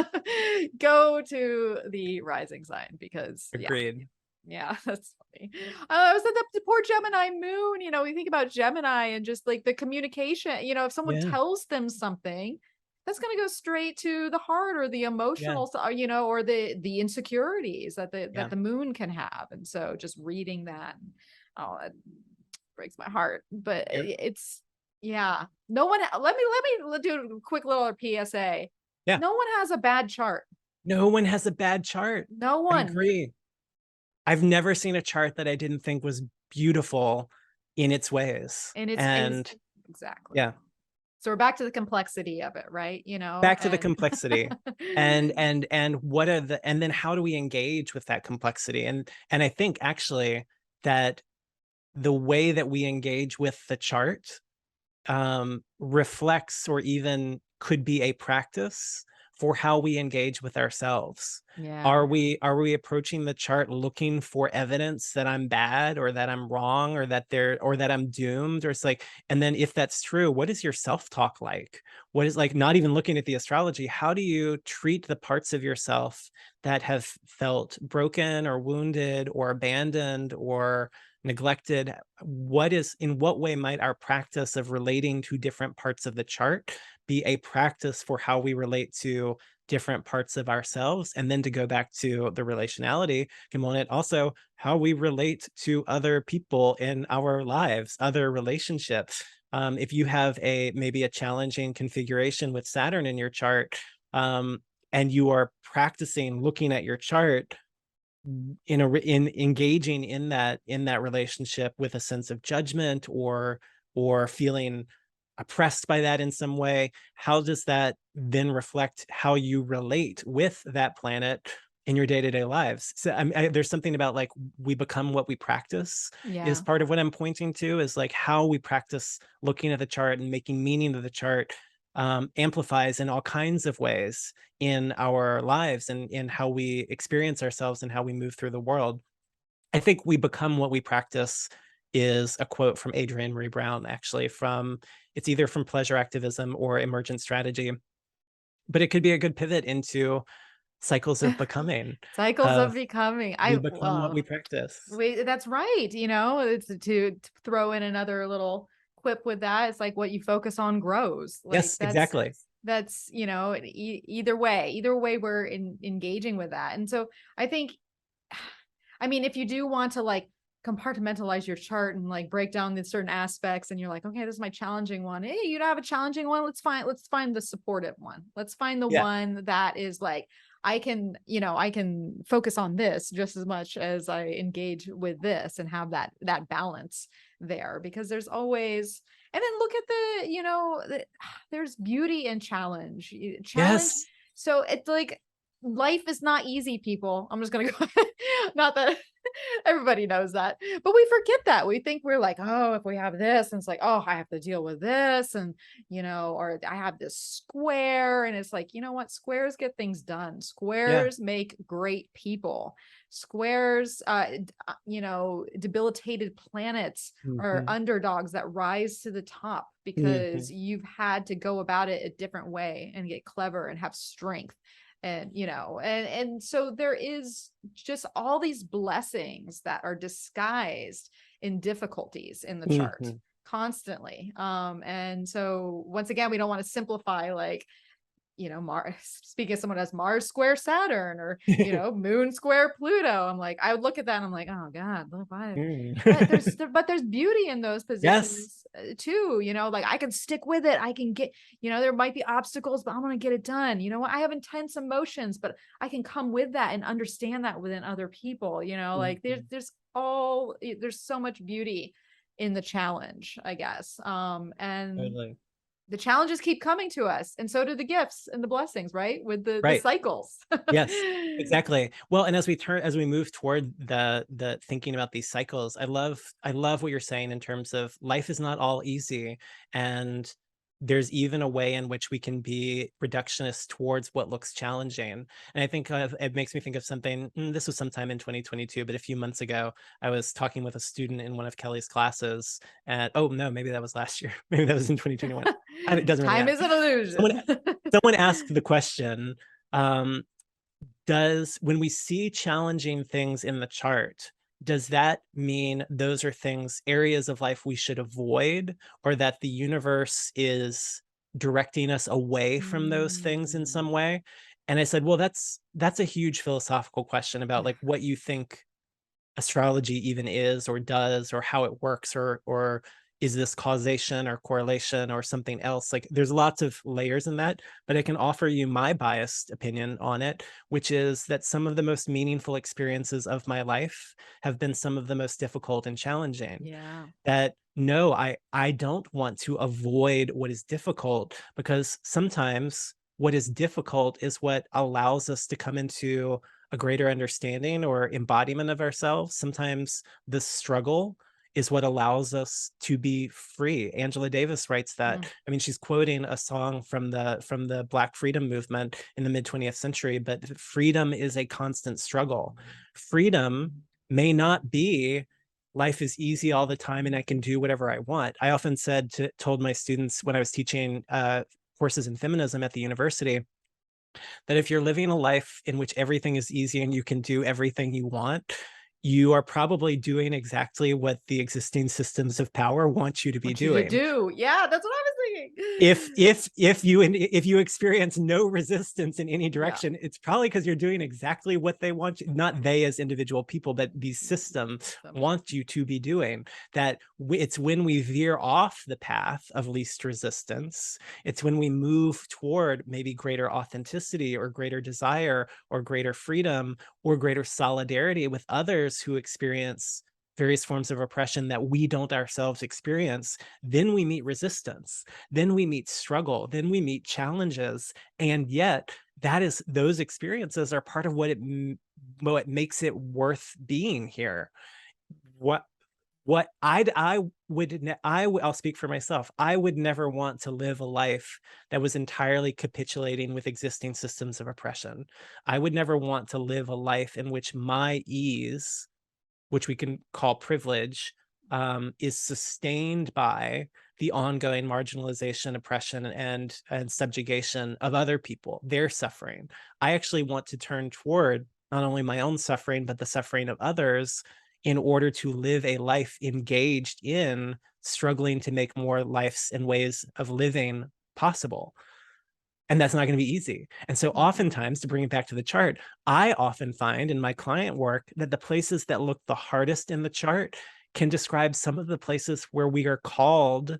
go to the rising sign, because Agreed. yeah, that's funny. I was the poor Gemini moon. We think about Gemini and just like the communication. If someone Yeah. tells them something, that's going to go straight to the heart, or the emotional, or the insecurities that the moon can have. And so just reading that, oh, it breaks my heart. But it's no one. Let me do a quick little PSA. Yeah. No one has a bad chart. No one has a bad chart. No I one. agree. I've never seen a chart that I didn't think was beautiful in its ways. And And exactly. yeah, So we're back to the complexity of it, right? back to the complexity. And what are and then how do we engage with that complexity? And I think actually that the way that we engage with the chart reflects, or even could be, a practice for how we engage with ourselves. Yeah. Are we approaching the chart looking for evidence that I'm bad, or that I'm wrong, or that I'm doomed? Or it's like, and then if that's true, what is your self-talk like? What is, like, not even looking at the astrology, how do you treat the parts of yourself that have felt broken or wounded or abandoned or neglected? In what way might our practice of relating to different parts of the chart be a practice for how we relate to different parts of ourselves? And then to go back to the relationality component, also how we relate to other people in our lives, other relationships. If you have maybe a challenging configuration with Saturn in your chart, and you are practicing looking at your chart in engaging in that relationship with a sense of judgment, or feeling oppressed by that in some way, how does that then reflect how you relate with that planet in your day-to-day lives? So there's something about, like, we become what we practice is part of what I'm pointing to, is like how we practice looking at the chart and making meaning of the chart amplifies in all kinds of ways in our lives, and in how we experience ourselves and how we move through the world. I think we become what we practice is a quote from Adrienne Marie Brown, actually, it's either from Pleasure Activism or Emergent Strategy, but it could be a good pivot into cycles of becoming, Cycles of of becoming. we become what we practice. That's right. It's to throw in another little quip with that. It's like what you focus on grows. Like Yes, exactly. that's either way we're engaging with that. And so I think, I mean, if you do want to like compartmentalize your chart and like break down the certain aspects, and you're like, okay, this is my challenging one. Hey, you don't have a challenging one. Let's find the supportive one. Let's find the Yeah. one that is like, I can focus on this just as much as I engage with this, and have that balance there, because there's always, and then look at there's beauty in challenge. Yes. So it's like, life is not easy, people. I'm just gonna go, not that everybody knows that, but we forget that. We think we're like, oh, if we have this, and it's like, oh, I have to deal with this, and or I have this square, and it's like, you know what? Squares get things done. Yeah. Squares make great people. Squares, debilitated planets are Mhm. underdogs that rise to the top because Mhm. you've had to go about it a different way and get clever and have strength. And so there is just all these blessings that are disguised in difficulties in the chart Mhm. constantly. And so once again, we don't want to simplify, like, Mars, speaking of someone as Mars square Saturn, or, Moon square Pluto. I'm like, I would look at that and I'm like, oh God, but Mm. there's beauty in those Yes. positions too. Like, I can stick with it. I can get, there might be obstacles, but I'm going to get it done. You know what? I have intense emotions, but I can come with that and understand that within other people. Like, Mhm. there's so much beauty in the challenge, I guess. And Totally. the challenges keep coming to us, and so do the gifts and the blessings, right? With the Right. cycles. Yes, exactly. Well, and as we move toward the thinking about these cycles, I love what you're saying in terms of life is not all easy, and there's even a way in which we can be reductionist towards what looks challenging. And I think it makes me think of something. This was sometime in 2022, but a few months ago, I was talking with a student in one of Kelly's classes. And oh no, maybe that was last year. Maybe that was in 2021. It doesn't really Time matter. is an illusion. Someone asked the question. Um, when we see challenging things in the chart, does that mean those are areas of life we should avoid, or that the universe is directing us away from those things in some Mm, way? And I said, well, that's a huge philosophical question about yeah. like what you think astrology even is or does, or how it works, or is this causation or correlation or something else? Like there's lots of layers in that, but I can offer you my biased opinion on it, which is that some of the most meaningful experiences of my life have been some of the most difficult and challenging. Yeah. That no, I don't want to avoid what is difficult, because sometimes what is difficult is what allows us to come into a greater understanding or embodiment of ourselves. Sometimes the struggle is what allows us to be free. Angela Davis writes that. Mm. I mean, she's quoting a song from the Black freedom movement in the mid 20th century, but freedom is a constant struggle. Freedom may not be life is easy all the time and I can do whatever I want. I often told my students when I was teaching courses in feminism at the university, that if you're living a life in which everything is easy and you can do everything you want, you are probably doing exactly what the existing systems of power want you to be What you doing. do. Yeah, that's what I was if thinking. if if you experience no resistance in any Yeah. direction, it's probably because you're doing exactly what they want you, not they as individual people, but these systems Systems. want you to be doing. That it's when we veer off the path of least resistance, it's when we move toward maybe greater authenticity or greater desire or greater freedom or greater solidarity with others who experience various forms of oppression that we don't ourselves experience. Then we meet resistance, then we meet struggle, then we meet challenges. And yet those experiences are part of what makes it worth being here. What what I would ne- I w- I'll speak for myself. I would never want to live a life that was entirely capitulating with existing systems of oppression. I would never want to live a life in which my ease, which we can call privilege, is sustained by the ongoing marginalization, oppression, and subjugation of other people, their suffering. I actually want to turn toward not only my own suffering, but the suffering of others in order to live a life engaged in struggling to make more lives and ways of living possible. And that's not going to be easy. And so oftentimes, to bring it back to the chart, I often find in my client work that the places that look the hardest in the chart can describe some of the places where we are called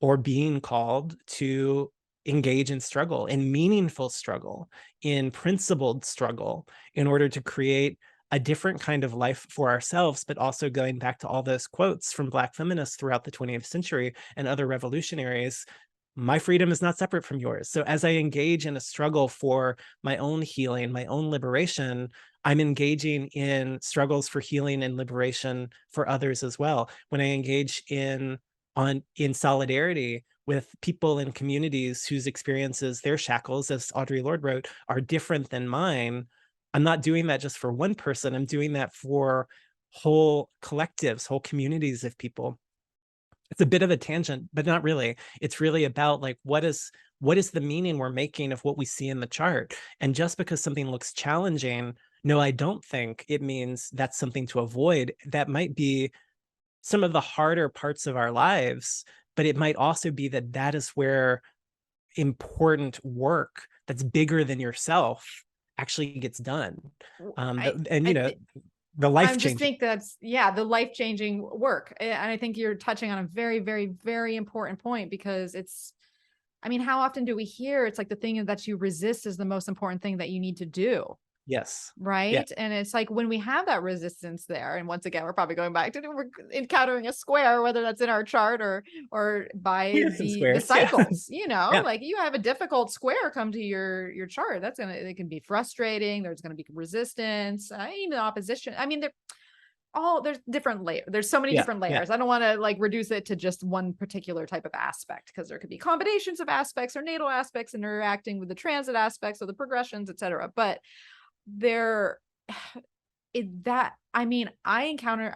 or being called to engage in struggle, in meaningful struggle, in principled struggle, in order to create a different kind of life for ourselves, but also going back to all those quotes from Black feminists throughout the 20th century and other revolutionaries. My freedom is not separate from yours. So as I engage in a struggle for my own healing, my own liberation, I'm engaging in struggles for healing and liberation for others as well. When I engage in solidarity with people and communities whose experiences, their shackles, as Audre Lorde wrote, are different than mine, I'm not doing that just for one person. I'm doing that for whole collectives, whole communities of people. It's a bit of a tangent, but not really. It's really about like, what is the meaning we're making of what we see in the chart? And just because something looks challenging, no, I don't think it means that's something to avoid. That might be some of the harder parts of our lives, but it might also be that that is where important work that's bigger than yourself actually gets done. The life I just changing. think that's, the life-changing work. And I think you're touching on a very, very, very important point, because it's, I mean, how often do we hear it's like the thing that you resist is the most important thing that you need to do. Yes. Right. Yeah. And it's like when we have that resistance there, and once again, we're probably going back to we're encountering a square, whether that's in our chart or by the cycles, like you have a difficult square come to your chart. It can be frustrating. There's going to be resistance, even opposition. I mean, there's different layers. There's so many different layers. I don't want to like reduce it to just one particular type of aspect, because there could be combinations of aspects or natal aspects interacting with the transit aspects or the progressions, etc. But I'm encountering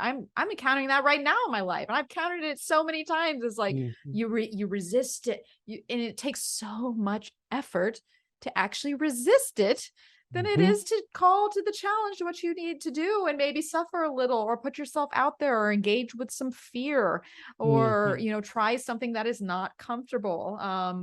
that right now in my life, and I've countered it so many times. It's like you resist it, and it takes so much effort to actually resist it than it is to call to the challenge to what you need to do, and maybe suffer a little, or put yourself out there, or engage with some fear, or try something that is not comfortable,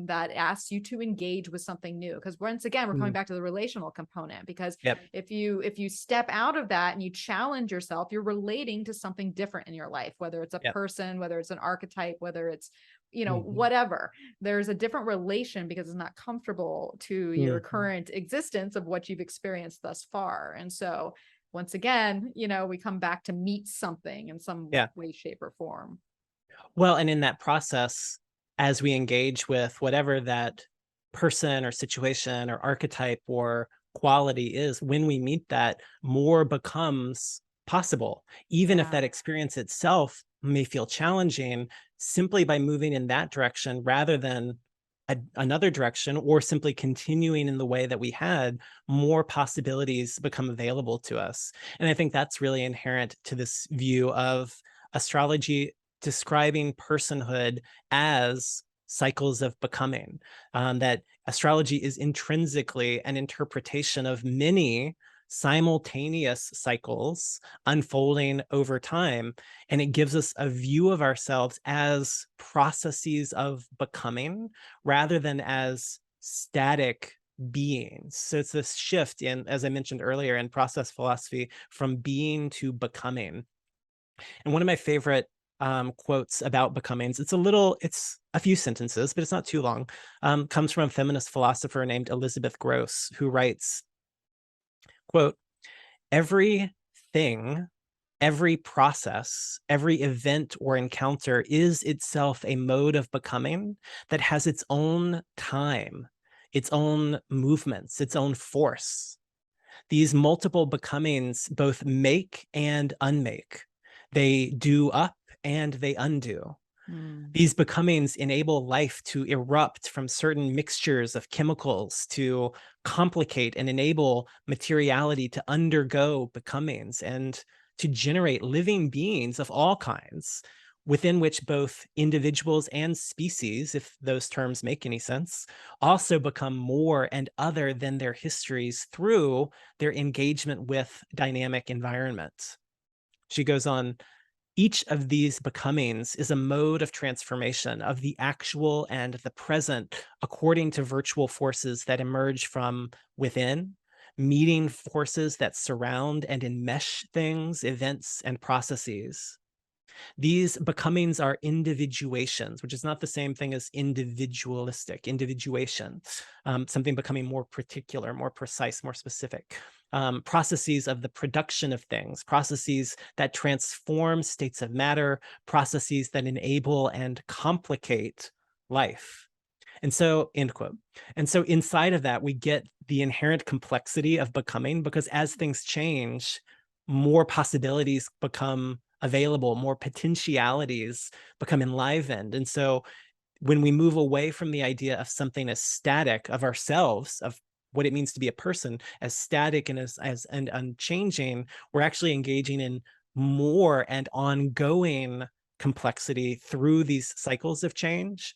that asks you to engage with something new. Because once again, we're coming back to the relational component, because if you step out of that and you challenge yourself, you're relating to something different in your life, whether it's a person, whether it's an archetype, whether it's whatever. There's a different relation because it's not comfortable to your current existence of what you've experienced thus far. And so once again, we come back to meet something in some way, shape, or form. Well, and in that process, as we engage with whatever that person or situation or archetype or quality is, when we meet that, more becomes possible, even if that experience itself may feel challenging. Simply by moving in that direction rather than another direction, or simply continuing in the way that we had, more possibilities become available to us. And I think that's really inherent to this view of astrology describing personhood as cycles of becoming, that astrology is intrinsically an interpretation of many simultaneous cycles unfolding over time. And it gives us a view of ourselves as processes of becoming rather than as static beings. So it's this shift in, as I mentioned earlier, in process philosophy, from being to becoming. And one of my favorite quotes about becomings, it's a few sentences, but it's not too long, comes from a feminist philosopher named Elizabeth Gross, who writes, quote, "Everything, every process, every event or encounter is itself a mode of becoming that has its own time, its own movements, its own force. These multiple becomings both make and unmake. They do up and they undo. These becomings enable life to erupt from certain mixtures of chemicals, to complicate and enable materiality to undergo becomings, and to generate living beings of all kinds, within which both individuals and species, if those terms make any sense, also become more and other than their histories through their engagement with dynamic environments. She goes on, each of these becomings is a mode of transformation of the actual and the present according to virtual forces that emerge from within, meeting forces that surround and enmesh things, events, and processes. These becomings are individuations, which is not the same thing as individualistic, individuation, something becoming more particular, more precise, more specific. Processes of the production of things, processes that transform states of matter, processes that enable and complicate life. And so, end quote. And so inside of that, we get the inherent complexity of becoming, because as things change, more possibilities become available, more potentialities become enlivened. And so when we move away from the idea of something as static, of ourselves, of what it means to be a person, as static and as and unchanging, we're actually engaging in more and ongoing complexity through these cycles of change.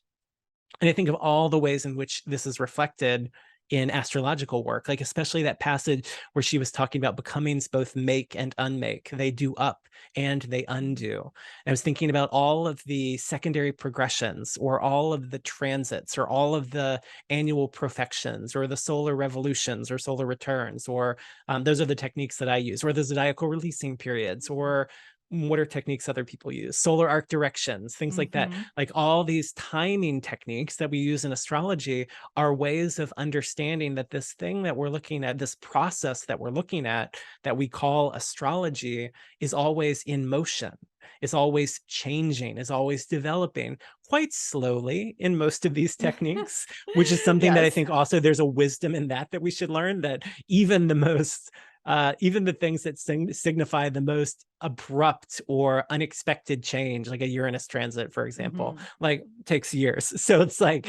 And I think of all the ways in which this is reflected in astrological work, like especially that passage where she was talking about becomings both make and unmake. They do up and they undo. And I was thinking about all of the secondary progressions, or all of the transits, or all of the annual profections, or the solar revolutions or solar returns, or those are the techniques that I use, or the zodiacal releasing periods, or what are techniques other people use, solar arc directions, things like that. Like all these timing techniques that we use in astrology are ways of understanding that this thing that we're looking at, this process that we're looking at, that we call astrology, is always in motion, is always changing, is always developing quite slowly in most of these techniques, which is something that I think also there's a wisdom in that we should learn, that even the most even the things that signify the most abrupt or unexpected change, like a Uranus transit, for example, like takes years. So it's like,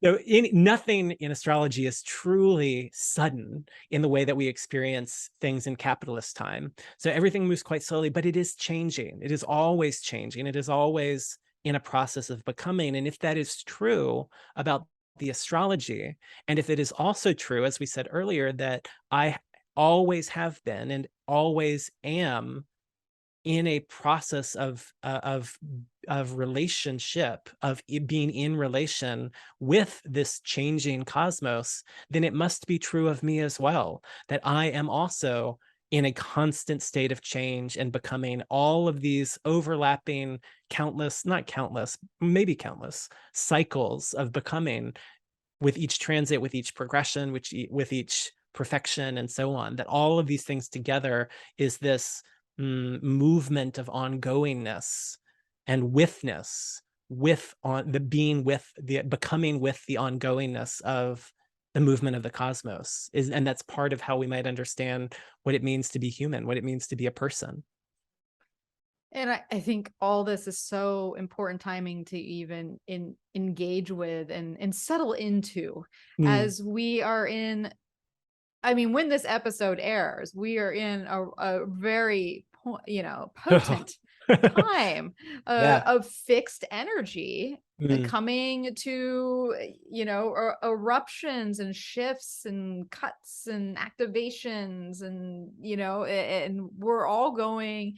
so nothing in astrology is truly sudden in the way that we experience things in capitalist time. So everything moves quite slowly, but it is changing. It is always changing. It is always in a process of becoming. And if that is true about the astrology, and if it is also true, as we said earlier, that I always have been and always am in a process of relationship, of being in relation with this changing cosmos, then it must be true of me as well, that I am also in a constant state of change and becoming, all of these overlapping not countless, maybe countless cycles of becoming, with each transit, with each progression, with each perfection, and so on, that all of these things together is this movement of ongoingness and withness, with on the being with the becoming, with the ongoingness of the movement of the cosmos is, and that's part of how we might understand what it means to be human, what it means to be a person. And I think all this is so important timing to even engage with and settle into, as we are in, I mean, when this episode airs, we are in a very, potent time of fixed energy coming to, eruptions and shifts and cuts and activations, and, and we're all going,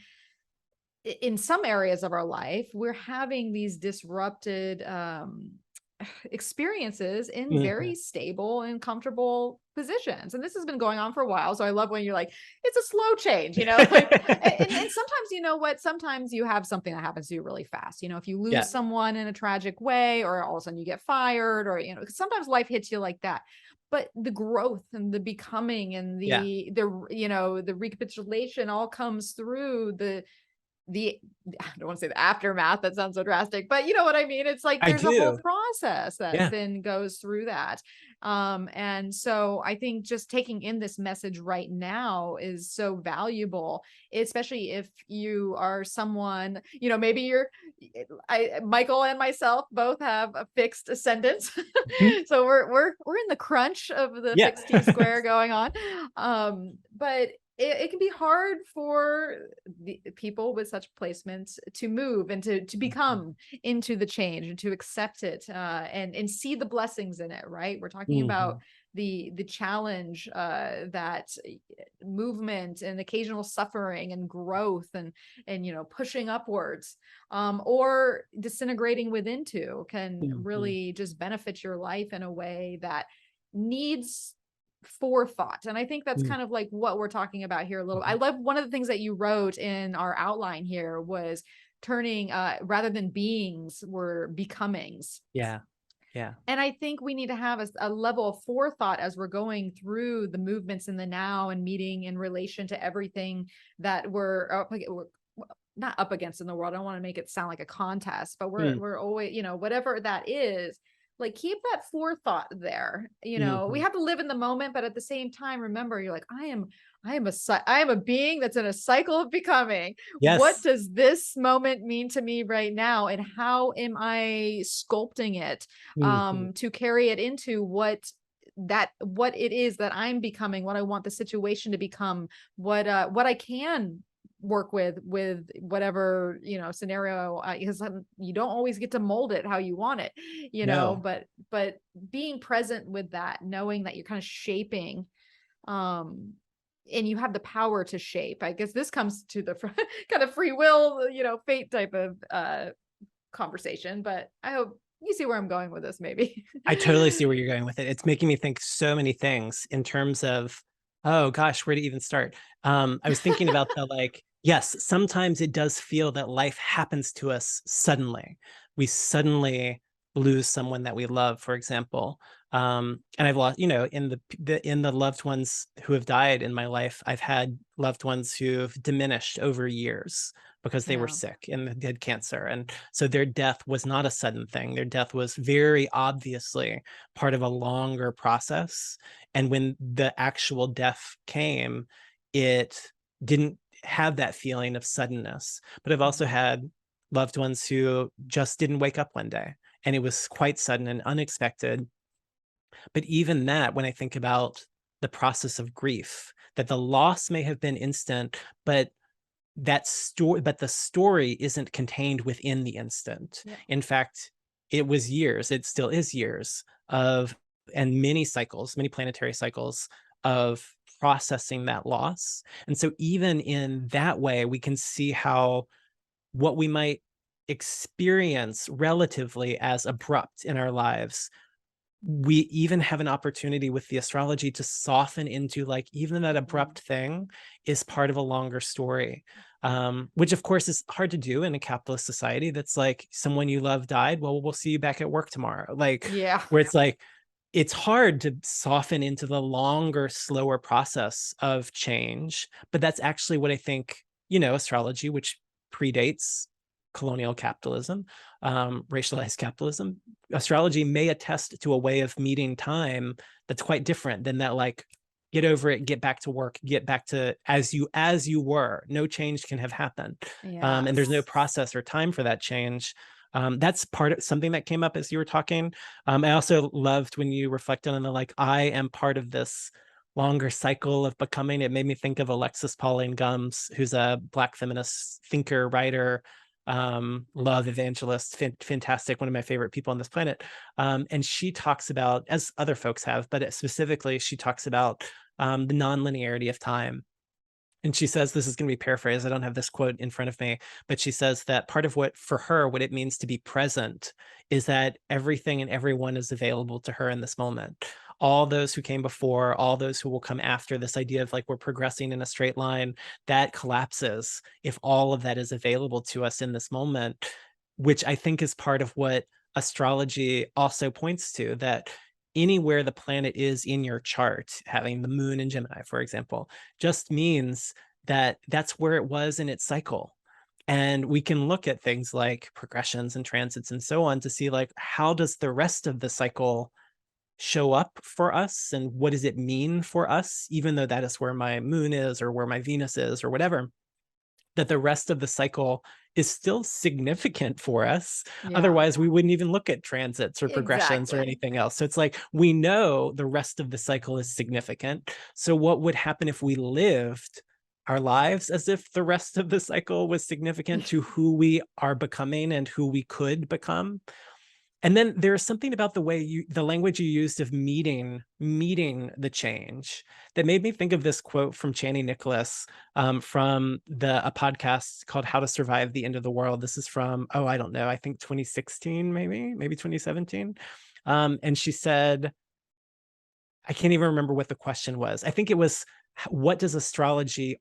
in some areas of our life, we're having these disrupted experiences in very stable and comfortable positions. And this has been going on for a while. So I love when you're like, it's a slow change, like, and sometimes, you know what, sometimes you have something that happens to you really fast. If you lose someone in a tragic way, or all of a sudden you get fired, or, sometimes life hits you like that. But the growth and the becoming and the recapitulation all comes through the I don't want to say the aftermath, that sounds so drastic, but you know what I mean? It's like there's a whole process that then goes through that. And so I think just taking in this message right now is so valuable, especially if you are someone, maybe Michael and myself both have a fixed ascendant. So we're in the crunch of the fixed T square going on. But it can be hard for the people with such placements to move and to become into the change and to accept it, and see the blessings in it, right? We're talking about Mhm. the challenge, that movement and occasional suffering and growth and pushing upwards, or disintegrating within to can Mhm. really just benefit your life in a way that needs forethought. And I think that's Mhm. kind of like what we're talking about here a little. I Mhm. love one of the things that you wrote in our outline here was turning, rather than beings, were becomings. Yeah. Yeah. And I think we need to have a level of forethought as we're going through the movements in the now and meeting in relation to everything that we're not up against in the world. I don't want to make it sound like a contest, but Mm. we're always, whatever that is, like keep that forethought there. We Mhm. have to live in the moment, but at the same time, remember, you're like, I am a being that's in a cycle of becoming. What Yes. does this moment mean to me right now? And how am I sculpting it, Mhm. to carry it into what it is that I'm becoming, what I want the situation to become, what I can work with whatever scenario, because you don't always get to mold it how you want it, No. but being present with that, knowing that you're kind of shaping, um and you have the power to shape. I guess this comes to the kind of free will, fate type of conversation, but I hope you see where I'm going with this, maybe. I totally see where you're going with it. It's making me think so many things in terms of, oh gosh, where to even start? I was thinking about the like, yes, sometimes it does feel that life happens to us suddenly. We suddenly lose someone that we love, for example. And I've lost, in the loved ones who have died in my life, I've had loved ones who've diminished over years because they were Yeah. sick and they had cancer. And so their death was not a sudden thing. Their death was very obviously part of a longer process. And when the actual death came, it didn't have that feeling of suddenness. But I've also Mhm. had loved ones who just didn't wake up one day and it was quite sudden and unexpected. But even that, when I think about the process of grief, that the loss may have been instant, but the story isn't contained within the instant. Yeah. In fact, it was years, it still is years of, and many cycles, many planetary cycles of processing that loss. And so even in that way, we can see how what we might experience relatively as abrupt in our lives, we even have an opportunity with the astrology to soften into like even that Mhm. abrupt thing is part of a longer story, which of course is hard to do in a capitalist society that's like someone you love died, well we'll see you back at work tomorrow, like Yeah. where it's like it's hard to soften into the longer slower process of change. But that's actually what I think, astrology, which predates colonial capitalism, racialized capitalism, astrology may attest to a way of meeting time that's quite different than that, like get over it, get back to work, get back to as you were, no change can have happened. And there's no Yes. process or time for that change. That's part of something that came up as you were talking. I also loved when you reflected on the like I am part of this longer cycle of becoming. It made me think of Alexis Pauline Gumbs, who's a Black feminist thinker, writer, love evangelist, fantastic, one of my favorite people on this planet. And she talks about, as other folks have, but specifically she talks about the non-linearity of time. And she says, this is going to be paraphrased, I don't have this quote in front of me, but she says that part of what, for her, what it means to be present is that everything and everyone is available to her in this moment. All those who came before, all those who will come after, this idea of like we're progressing in a straight line, that collapses if all of that is available to us in this moment, which I think is part of what astrology also points to, that anywhere the planet is in your chart, having the moon in Gemini, for example, just means that that's where it was in its cycle. And we can look at things like progressions and transits and so on to see like how does the rest of the cycle show up for us and what does it mean for us, even though that is where my moon is or where my Venus is or whatever. that the rest of the cycle is still significant for us. Yeah. Otherwise, we wouldn't even look at transits or progressions or Exactly. anything else. So it's like, we know the rest of the cycle is significant. So what would happen if we lived our lives as if the rest of the cycle was significant to who we are becoming and who we could become? And then there's something about the language you used of meeting the change that made me think of this quote from Channing Nicholas, from a podcast called How to Survive the End of the World. This is from, I don't know, I think 2016, maybe 2017. And she said, I can't even remember what the question was. I think it was, what does astrology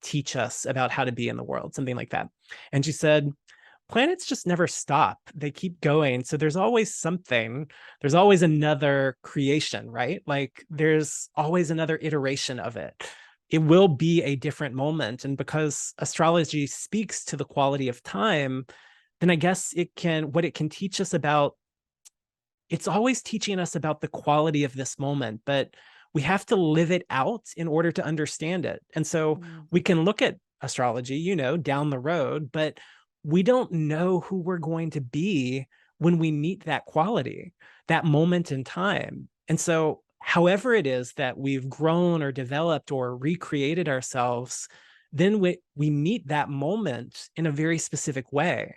teach us about how to be in the world? Something like that. And she said, planets just never stop. They keep going. So there's always something, there's always another creation, right? Like there's always another iteration of it. It will be a different moment. And because astrology speaks to the quality of time, then I guess what it can teach us about, it's always teaching us about the quality of this moment, but we have to live it out in order to understand it. And so we can look at astrology, down the road, but we don't know who we're going to be when we meet that quality, that moment in time. And so however it is that we've grown or developed or recreated ourselves, then we meet that moment in a very specific way.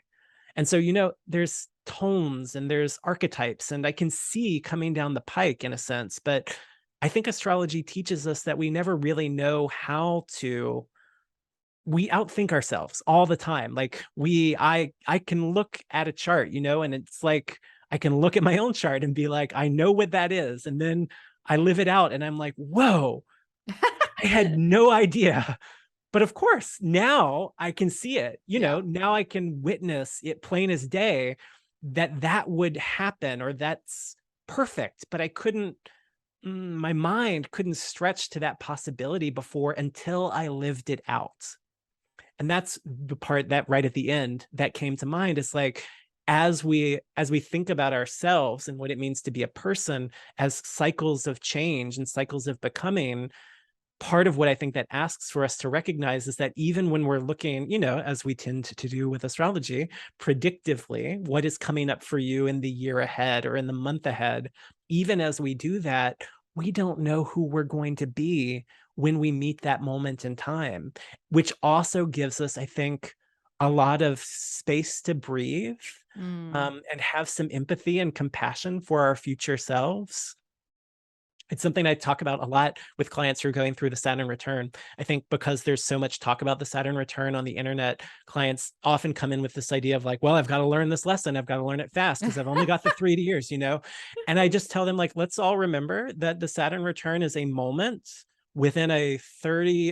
And so, there's tones and there's archetypes, and I can see coming down the pike in a sense, but I think astrology teaches us that we never really know we outthink ourselves all the time. Like I can look at a chart, and it's like, I can look at my own chart and be like, I know what that is. And then I live it out and I'm like, whoa, I had no idea. But of course, now I can see it, now I can witness it plain as day that would happen, or that's perfect. But I couldn't, my mind couldn't stretch to that possibility before until I lived it out. And that's the part that right at the end that came to mind. Is like, as we think about ourselves and what it means to be a person as cycles of change and cycles of becoming, part of what I think that asks for us to recognize is that even when we're looking, as we tend to do with astrology, predictively, what is coming up for you in the year ahead or in the month ahead, even as we do that, we don't know who we're going to be when we meet that moment in time, which also gives us, I think, a lot of space to breathe, and have some empathy and compassion for our future selves. It's something I talk about a lot with clients who are going through the Saturn return. I think because there's so much talk about the Saturn return on the internet, clients often come in with this idea of like, well, I've got to learn this lesson. I've got to learn it fast because I've only got the 3 years, And I just tell them, like, let's all remember that the Saturn return is a moment within a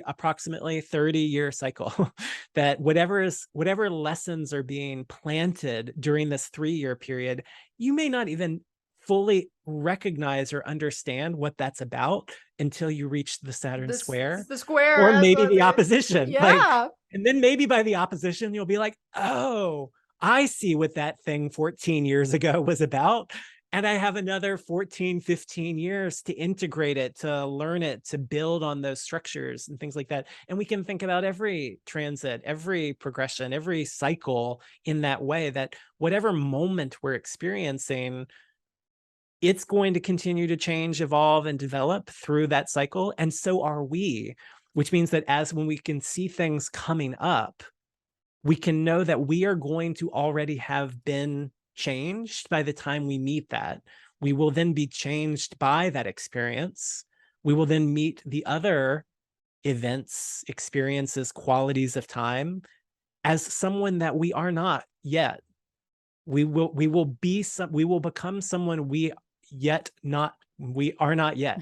approximately 30-year cycle. That whatever lessons are being planted during this 3-year period, you may not even fully recognize or understand what that's about until you reach the Saturn square, the square, or maybe the opposition. Yeah. And then maybe by the opposition, you'll be like, oh, I see what that thing 14 years ago was about. And I have another 14, 15 years to integrate it, to learn it, to build on those structures and things like that. And we can think about every transit, every progression, every cycle in that way, that whatever moment we're experiencing, it's going to continue to change, evolve, and develop through that cycle. And so are we, which means that when we can see things coming up, we can know that we are going to already have been changed by the time we meet that. We will then be changed by that experience. We will then meet the other events, experiences, qualities of time as someone that we are not yet. We will become someone we are not yet.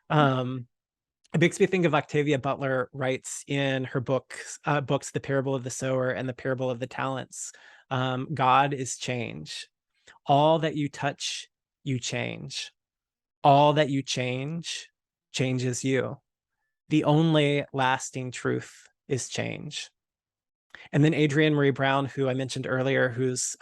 It makes me think of Octavia Butler writes in her books, The Parable of the Sower and The Parable of the Talents. God is change. All that you touch, you change. All that you change changes you. The only lasting truth is change. And then Adrienne Marie Brown, who I mentioned earlier, who's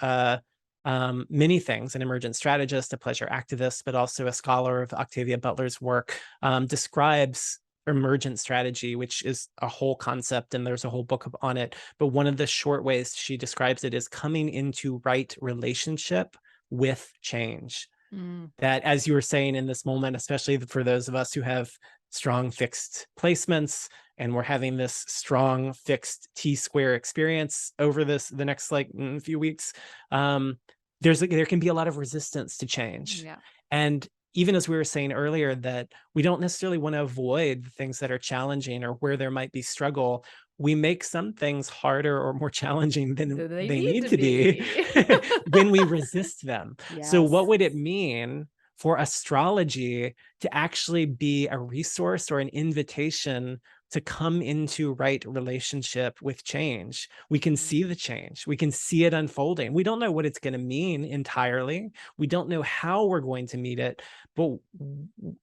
many things, an emergent strategist, a pleasure activist, but also a scholar of Octavia Butler's work, describes emergent strategy, which is a whole concept and there's a whole book on it. But one of the short ways she describes it is coming into right relationship with change. Mm. That, as you were saying in this moment, especially for those of us who have strong fixed placements and we're having this strong fixed T-square experience over the next like few weeks, there can be a lot of resistance to change. Yeah. And even as we were saying earlier, that we don't necessarily want to avoid the things that are challenging or where there might be struggle. We make some things harder or more challenging than Do they they need need to to be be? when we resist them. So Yes. what would it mean for astrology to actually be a resource or an invitation to come into right relationship with change? We can see the change. We can see it unfolding. We don't know what it's going to mean entirely. We don't know how we're going to meet it. But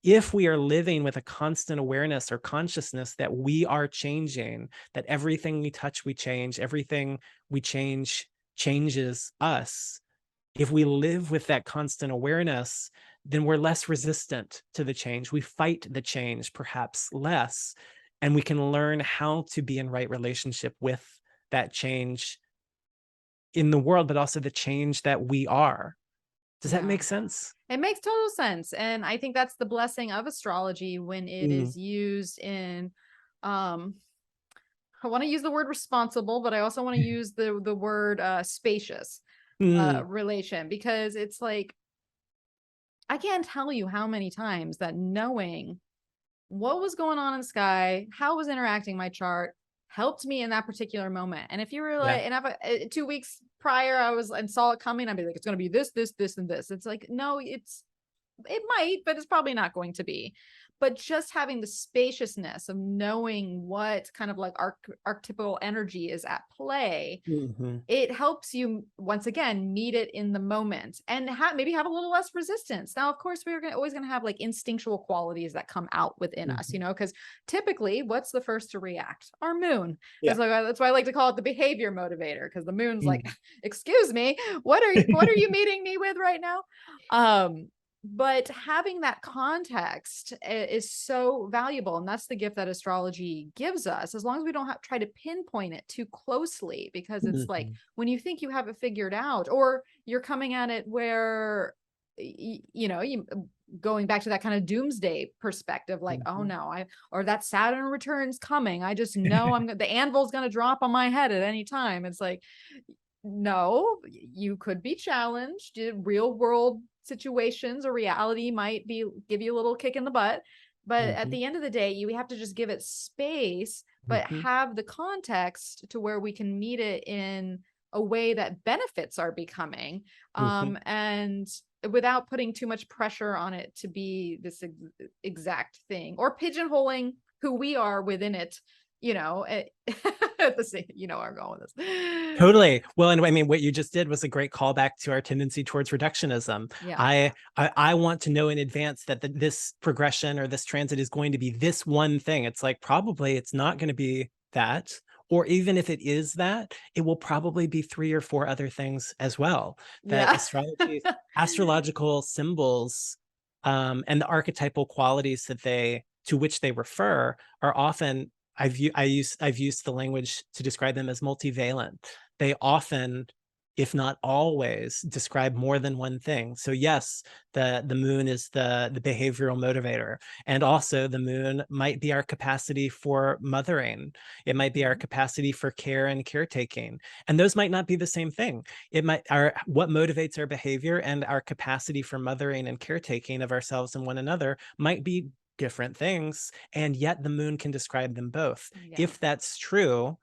if we are living with a constant awareness or consciousness that we are changing, that everything we touch, we change, everything we change changes us. If we live with that constant awareness, then we're less resistant to the change. We fight the change perhaps less, and we can learn how to be in right relationship with that change in the world, but also the change that we are. Does that Yeah. make sense? It makes total sense. And I think that's the blessing of astrology when it Mm. is used in I want to use the word responsible, but I also want to use the word spacious Mm. relation, because it's like I can't tell you how many times that knowing what was going on in the sky, how it was interacting my chart, helped me in that particular moment. And if you were Yeah. like, and if 2 weeks prior I was and saw it coming, I'd be like, it's going to be this, this, this, and this. It's like, no, it might, but it's probably not going to be. But just having the spaciousness of knowing what kind of like archetypal energy is at play, Mm-hmm. it helps you once again meet it in the moment and maybe have a little less resistance. Now, of course, we're always going to have like instinctual qualities that come out within us, Mm-hmm. because typically what's the first to react? Our moon. Yeah. That's why I like to call it the behavior motivator, because the moon's like, Mm. excuse me, what are you meeting me with right now? But having that context is so valuable. And that's the gift that astrology gives us, as long as we don't try to pinpoint it too closely, because it's like Mhm. when you think you have it figured out, or you're coming at it where, you going back to that kind of doomsday perspective, like, oh Mhm. no, or that Saturn return's coming. I just know the anvil's going to drop on my head at any time. It's like, no, you could be challenged. Real world situations or reality might give you a little kick in the butt, but at Mhm. the end of the day, you have to just give it space, but Mhm. have the context to where we can meet it in a way that benefits our becoming, Mhm. and without putting too much pressure on it to be this exact thing, or pigeonholing who we are within it, at the same, where I'm going with this. Totally. Well, and I mean, what you just did was a great callback to our tendency towards reductionism. Yeah. I want to know in advance that this progression or this transit is going to be this one thing. It's like, probably it's not going to be that. Or even if it is that, it will probably be 3 or 4 other things as well. That Yeah. astrological symbols, and the archetypal qualities to which they refer are often, I've used the language to describe them as multivalent. They often, if not always, describe more than one thing. So yes, the moon is the behavioral motivator, and also the moon might be our capacity for mothering. It might be our capacity for care and caretaking, and those might not be the same thing. It might what motivates our behavior and our capacity for mothering and caretaking of ourselves and one another might be different things, and yet the moon can describe them both. Yeah. If that's true,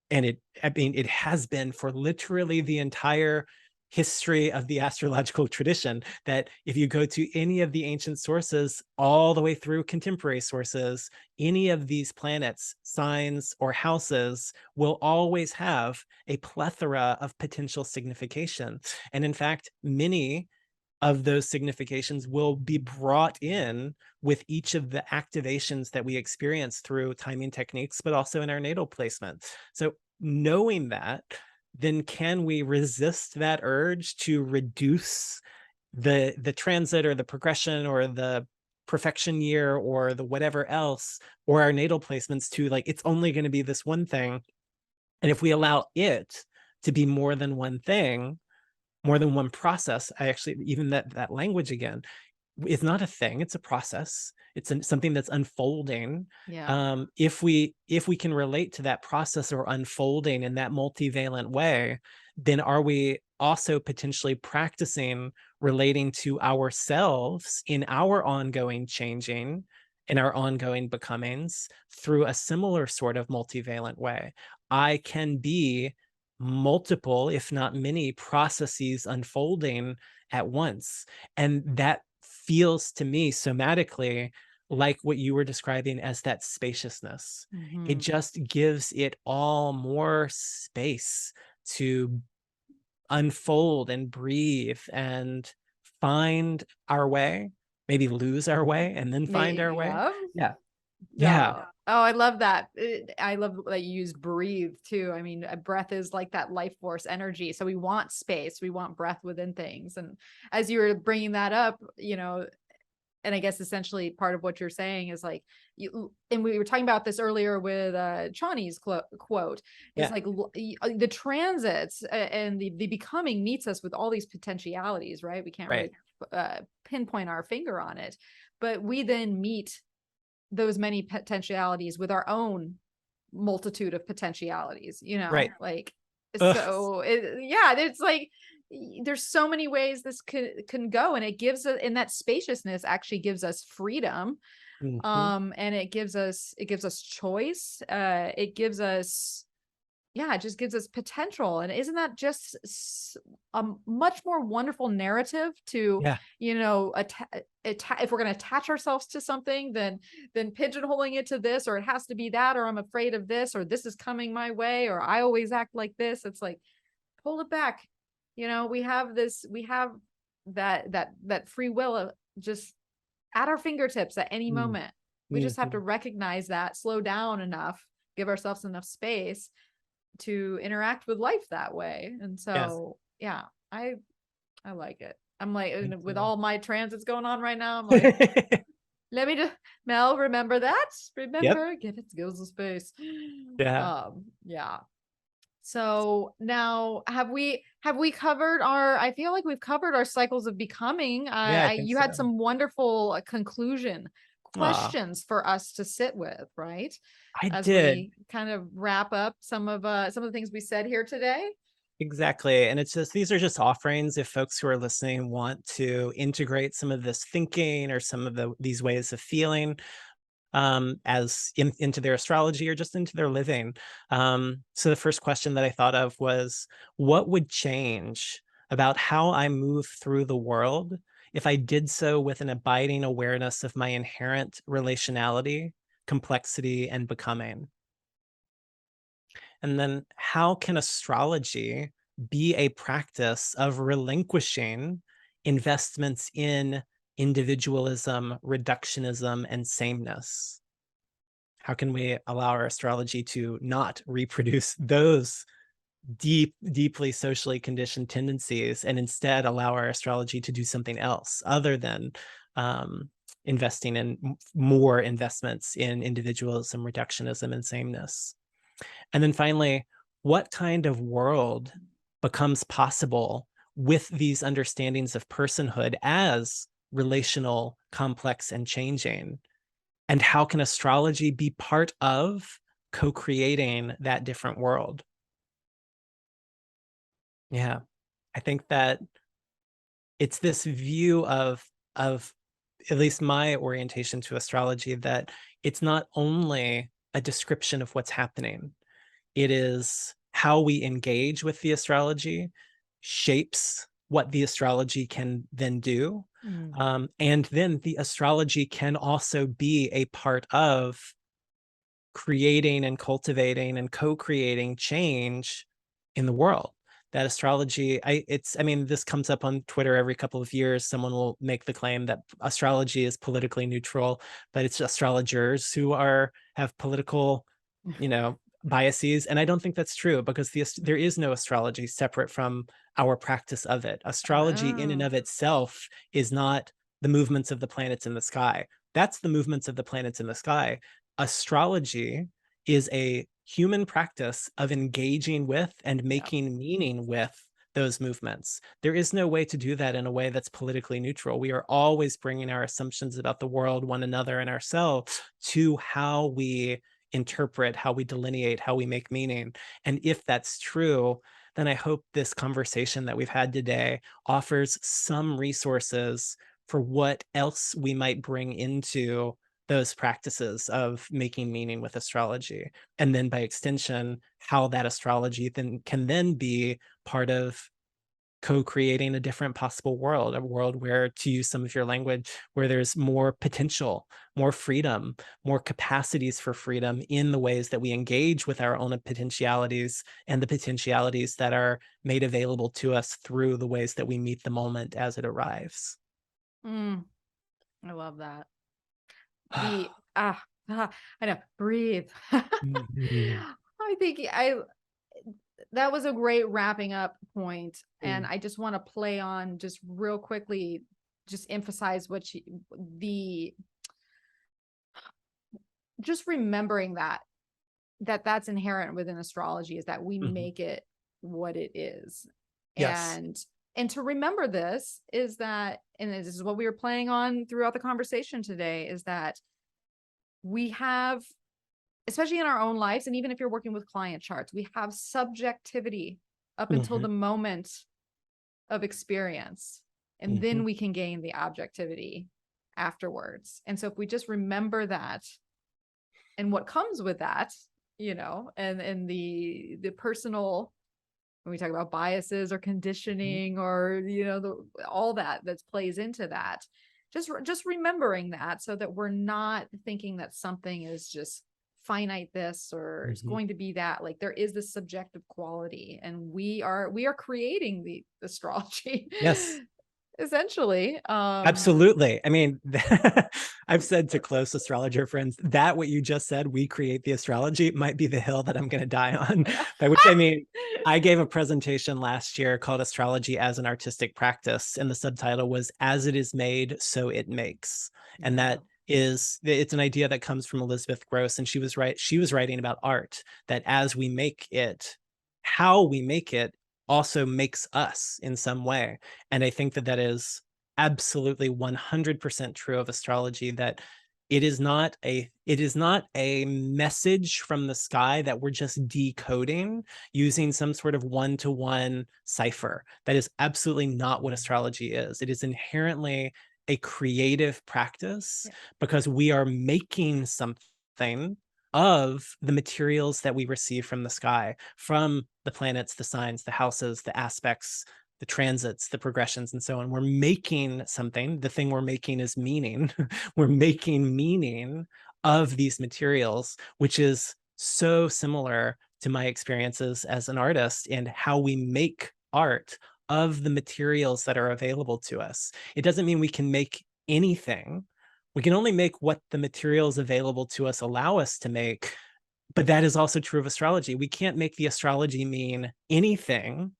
and it has been for literally the entire history of the astrological tradition, that if you go to any of the ancient sources all the way through contemporary sources, any of these planets, signs, or houses will always have a plethora of potential signification. And in fact, many of those significations will be brought in with each of the activations that we experience through timing techniques, but also in our natal placement. So knowing that, then can we resist that urge to reduce the transit or the progression or the perfection year or the whatever else, or our natal placements to like, it's only going to be this one thing. And if we allow it to be more than one thing, more than one process, I actually, even that language again, it's not a thing, it's a process. It's something that's unfolding. Yeah. If we can relate to that process or unfolding in that multivalent way, then are we also potentially practicing relating to ourselves in our ongoing changing, in our ongoing becomings through a similar sort of multivalent way? I can be multiple, if not many, processes unfolding at once. And that feels to me somatically like what you were describing as that spaciousness. It Mhm. just gives it all more space to unfold and breathe and find our way, maybe lose our way and then find our way. Yeah. Yeah. Yeah. Yeah. Oh, I love that. I love that you use breathe too. I mean, a breath is like that life force energy. So we want space, we want breath within things. And as you were bringing that up, and I guess essentially part of what you're saying is like and we were talking about this earlier with Chani's quote is Yeah. like the transits and the becoming meets us with all these potentialities, right? We can't Right. really pinpoint our finger on it, but we then meet those many potentialities with our own multitude of potentialities, Right. like, Ugh. so yeah, it's like there's so many ways this can go, and it gives us, in that spaciousness actually gives us freedom, Mhm. and it gives us choice, it gives us, yeah, it just gives us potential. And isn't that just a much more wonderful narrative to, Yeah. if we're going to attach ourselves to something, then pigeonholing it to this, or it has to be that, or I'm afraid of this, or this is coming my way, or I always act like this. It's like, pull it back. We have that free will just at our fingertips at any Mm. moment. We just have to Mhm. recognize that, slow down enough, give ourselves enough space to interact with life that way. And Yes. so, yeah, I like it. I'm like, Me and with too. all my transits going on right now, I'm like, let me just, Mel, remember that. Yep. Remember, give it skills of space. Yeah. Yeah. So now have we covered our, I feel like we've covered our cycles of becoming. Yeah, I think You had so. some wonderful conclusion Aw, questions for us to sit with, right? I As did. we kind of wrap up some of the things we said here today. Exactly. And it's just, these are just offerings if folks who are listening want to integrate some of this thinking or some of these ways of feeling into their astrology or just into their living. So the first question that I thought of was, what would change about how I move through the world if I did so with an abiding awareness of my inherent relationality, complexity, and becoming? And then how can astrology be a practice of relinquishing investments in individualism, reductionism, and sameness? How can we allow our astrology to not reproduce those deeply socially conditioned tendencies and instead allow our astrology to do something else other than um, investing in more investments in individualism, reductionism, and sameness? And then finally, what kind of world becomes possible with these understandings of personhood as relational, complex, and changing? And how can astrology be part of co-creating that different world? Yeah, I think that it's this view of at least my orientation to astrology, that it's not only a description of what's happening. It is how we engage with the astrology shapes what the astrology can then do. Mm. And then the astrology can also be a part of creating and cultivating and co-creating change in the world. That astrology, I mean, this comes up on Twitter every couple of years. Someone will make the claim that astrology is politically neutral, but it's astrologers who have political, biases. And I don't think that's true, because there is no astrology separate from our practice of it. Astrology in and Oh. of itself is not the movements of the planets in the sky. That's the movements of the planets in the sky. Astrology is a human practice of engaging with and Yeah. making meaning with those movements. There is no way to do that in a way that's politically neutral. We are always bringing our assumptions about the world, one another, and ourselves to how we interpret, how we delineate, how we make meaning. And if that's true, then I hope this conversation that we've had today offers some resources for what else we might bring into those practices of making meaning with astrology. And then by extension, how that astrology then can then be part of co-creating a different possible world, a world where, to use some of your language, where there's more potential, more freedom, more capacities for freedom in the ways that we engage with our own potentialities and the potentialities that are made available to us through the ways that we meet the moment as it arrives. I love that. I know, breathe. Mhm. I think that was a great wrapping up point, and Mm. I just want to play on just real quickly, just emphasize the just remembering that's inherent within astrology, is that we Mhm. make it what it is. Yes. And to remember this is that, and this is what we were playing on throughout the conversation today, is that we have, especially in our own lives, and even if you're working with client charts, we have subjectivity up until Mhm. the moment of experience, and then Mhm. we can gain the objectivity afterwards. And so if we just remember that and what comes with that, and the personal, when we talk about biases or Mhm. conditioning, or all that plays into that, just remembering that, so that we're not thinking that something is just finite this, or it's Mhm. going to be that. Like, there is this subjective quality, and we are creating the astrology Yes. essentially. Absolutely. I mean, I've said to close astrologer friends that what you just said, we create the astrology, might be the hill that I'm going to die on. By which I mean, I gave a presentation last year called Astrology as an Artistic Practice, and the subtitle was As It Is Made, So It Makes. And Yeah. it's an idea that comes from Elizabeth Gross, and she was right. She was writing about art, that as we make it, how we make it also makes us in some way. And I think that that is absolutely 100% true of astrology, that it is not a message from the sky that we're just decoding using some sort of one-to-one cipher. That is absolutely not what astrology is. It is inherently a creative practice, Yeah. because we are making something of the materials that we receive from the sky, from the planets, the signs, the houses, the aspects, the transits, the progressions, and so on. We're making something. The thing we're making is meaning. We're making meaning of these materials, which is so similar to my experiences as an artist and how we make art of the materials that are available to us. It doesn't mean we can make anything. We can only make what the materials available to us allow us to make. But that is also true of astrology. We can't make the astrology mean anything,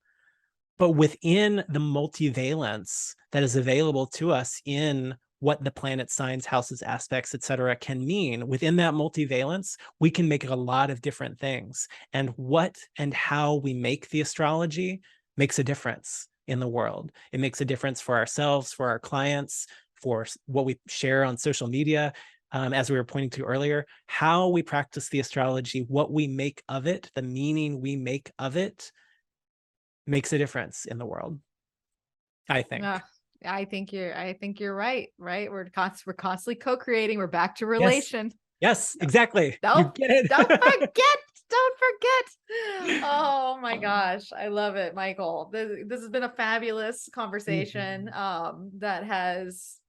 but within the multivalence that is available to us in what the planet signs, houses, aspects, etc., can mean, within that multivalence, we can make a lot of different things. And what and how we make the astrology makes a difference in the world. It makes a difference for ourselves, for our clients, for what we share on social media. As we were pointing to earlier, how we practice the astrology, what we make of it, the meaning we make of it, makes a difference in the world, I think. Uh, I think you're right. Right. We're constantly co-creating. We're back to Yes. relation. Yes, exactly. You Don't get it. don't forget. Don't forget. Oh my gosh. I love it, Michael. This has been a fabulous conversation, Mhm. that has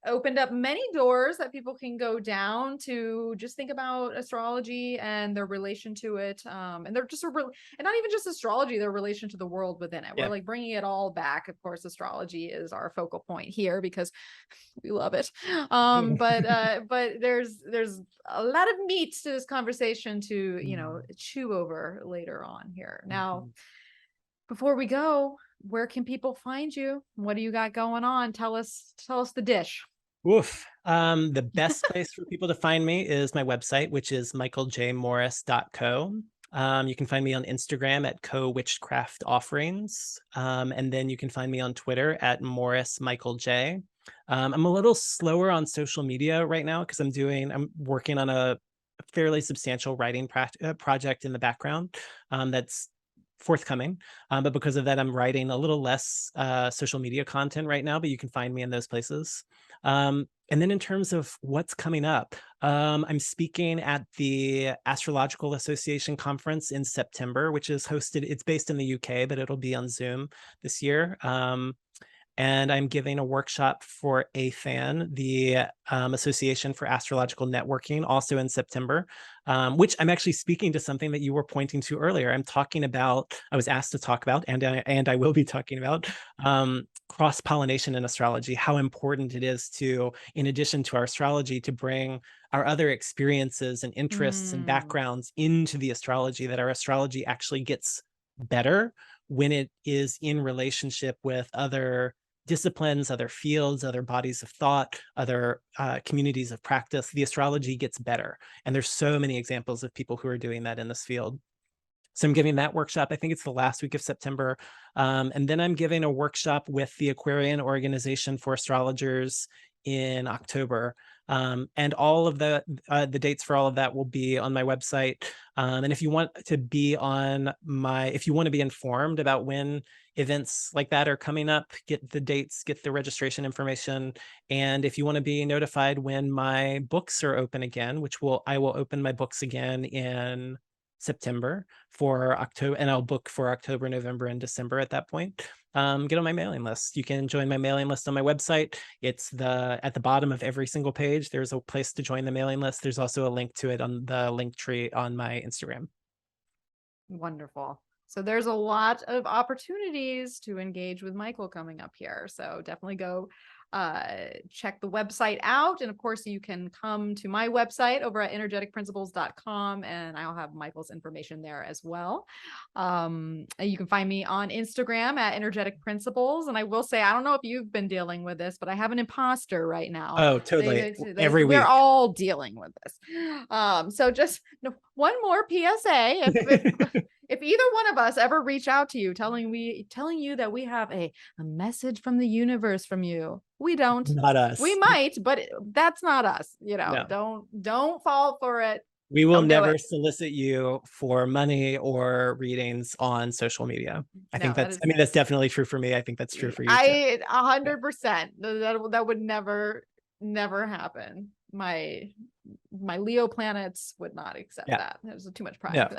opened up many doors that people can go down to just think about astrology and their relation to it, and they're just and not even just astrology, their relation to the world within it. We're Yeah. like bringing it all back. Of course, astrology is our focal point here because we love it. But there's a lot of meat to this conversation to Mm. chew over later on here. Now, Mhm. before we go, where can people find you? What do you got going on? Tell us the dish. Oof. The best place for people to find me is my website, which is michaeljmorris.co. You can find me on Instagram at co-witchcraft offerings. And then you can find me on Twitter at Morris Michael J. I'm a little slower on social media right now because I'm working on a fairly substantial writing project in the background that's forthcoming. But because of that, I'm writing a little less social media content right now, but you can find me in those places. And then in terms of what's coming up, I'm speaking at the Astrological Association conference in September, which is hosted, it's based in the UK, but it'll be on Zoom this year. And I'm giving a workshop for AFAN, the Association for Astrological Networking, also in September, which I'm actually speaking to something that you were pointing to earlier. I was asked to talk about, and I will be talking about cross-pollination in astrology, how important it is to, in addition to our astrology, to bring our other experiences and interests and backgrounds into the astrology, that our astrology actually gets better when it is in relationship with other disciplines, other fields, other bodies of thought, other communities of practice. The astrology gets better. And there's so many examples of people who are doing that in this field. So I'm giving that workshop. I think it's the last week of September. And then I'm giving a workshop with the Aquarian Organization for Astrologers in October. And all of the dates for all of that will be on my website. And if you want to be informed about when events like that are coming up, get the dates, get the registration information. And if you want to be notified when my books are open again, I will open my books again in September for October, and I'll book for October, November, and December at that point. Get on my mailing list. You can join my mailing list on my website. It's at the bottom of every single page. There's a place to join the mailing list. There's also a link to it on the link tree on my Instagram. Wonderful. So there's a lot of opportunities to engage with Michael coming up here. So definitely go check the website out. And of course, you can come to my website over at energeticprinciples.com, and I'll have Michael's information there as well. You can find me on Instagram at Energetic Principles. And I will say, I don't know if you've been dealing with this, but I have an imposter right now. Oh, totally. Every week. We're all dealing with this. So just one more PSA. If either one of us ever reach out to you telling you that we have a message from the universe from you, we don't. Not us. We might, but that's not us. No. Don't fall for it. We will never solicit you for money or readings on social media. I think that's definitely true for me. I think that's true for you too. 100%. That would never happen. My Leo planets would not accept that. There's too much pride.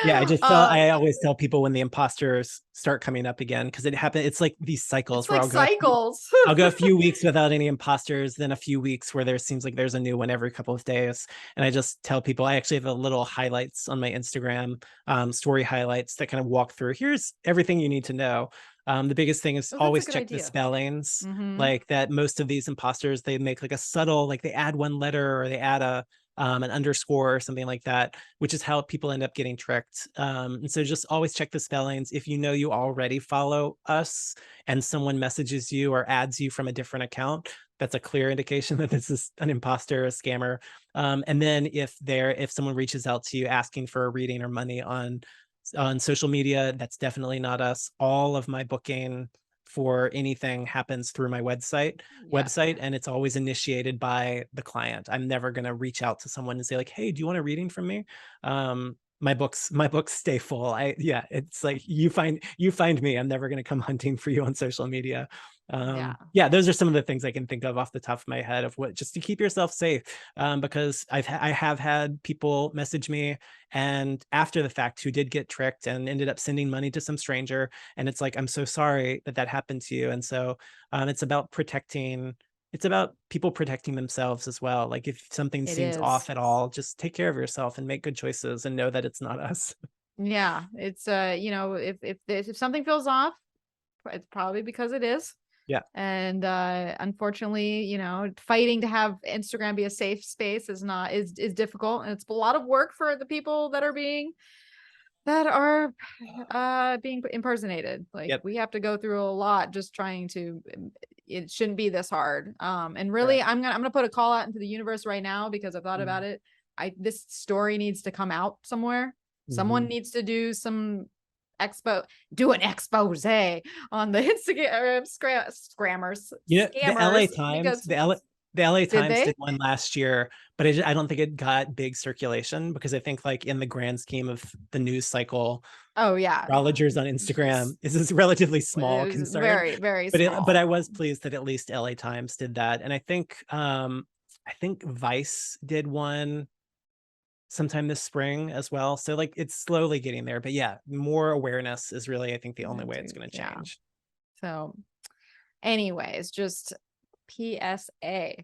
Yeah, I always tell people when the imposters start coming up again, because it happens. It's like these cycles. It's like cycles. I'll go a few weeks without any imposters, then a few weeks where there seems like there's a new one every couple of days. And I just tell people, I actually have a little highlights on my Instagram, story highlights that kind of walk through. Here's everything you need to know. The biggest thing is always check the spellings. Like that, most of these imposters, they make like a subtle, like they add one letter or they add an underscore or something like that, which is how people end up getting tricked. And so just always check the spellings. If you know you already follow us and someone messages you or adds you from a different account, that's a clear indication that this is an imposter, a scammer. And then if someone reaches out to you asking for a reading or money on social media, that's definitely not us. All of my booking for anything happens through my website, and it's always initiated by the client. I'm never going to reach out to someone and say like, hey, do you want a reading from me? My books stay full. It's like you find me. I'm never going to come hunting for you on social media. Those are some of the things I can think of off the top of my head of what, just to keep yourself safe. Because I have had people message me and after the fact who did get tricked and ended up sending money to some stranger. And it's like, I'm so sorry that happened to you. And so it's about people protecting themselves as well. Like if something seems off at all, just take care of yourself and make good choices and know that it's not us. Yeah. It's, if something feels off, it's probably because it is. Yeah. And unfortunately, fighting to have Instagram be a safe space is difficult. And it's a lot of work for the people that are being impersonated. Like we have to go through a lot just trying to it shouldn't be this hard. And really, I'm gonna put a call out into the universe right now because I've thought about it. This story needs to come out somewhere. Someone needs to do an expose on the Instagram scammers. The LA Scammers, Times, because the LA Times they? did one last year, but I don't think it got big circulation because I think like in the grand scheme of the news cycle, Oh yeah, astrologers on Instagram is a relatively it small was concern. very, very But small. but I was pleased that at least LA Times did that. And I think Vice did one sometime this spring as well. So like it's slowly getting there. But yeah, more awareness is really, I think, the only way it's going to change. So anyways, just PSA.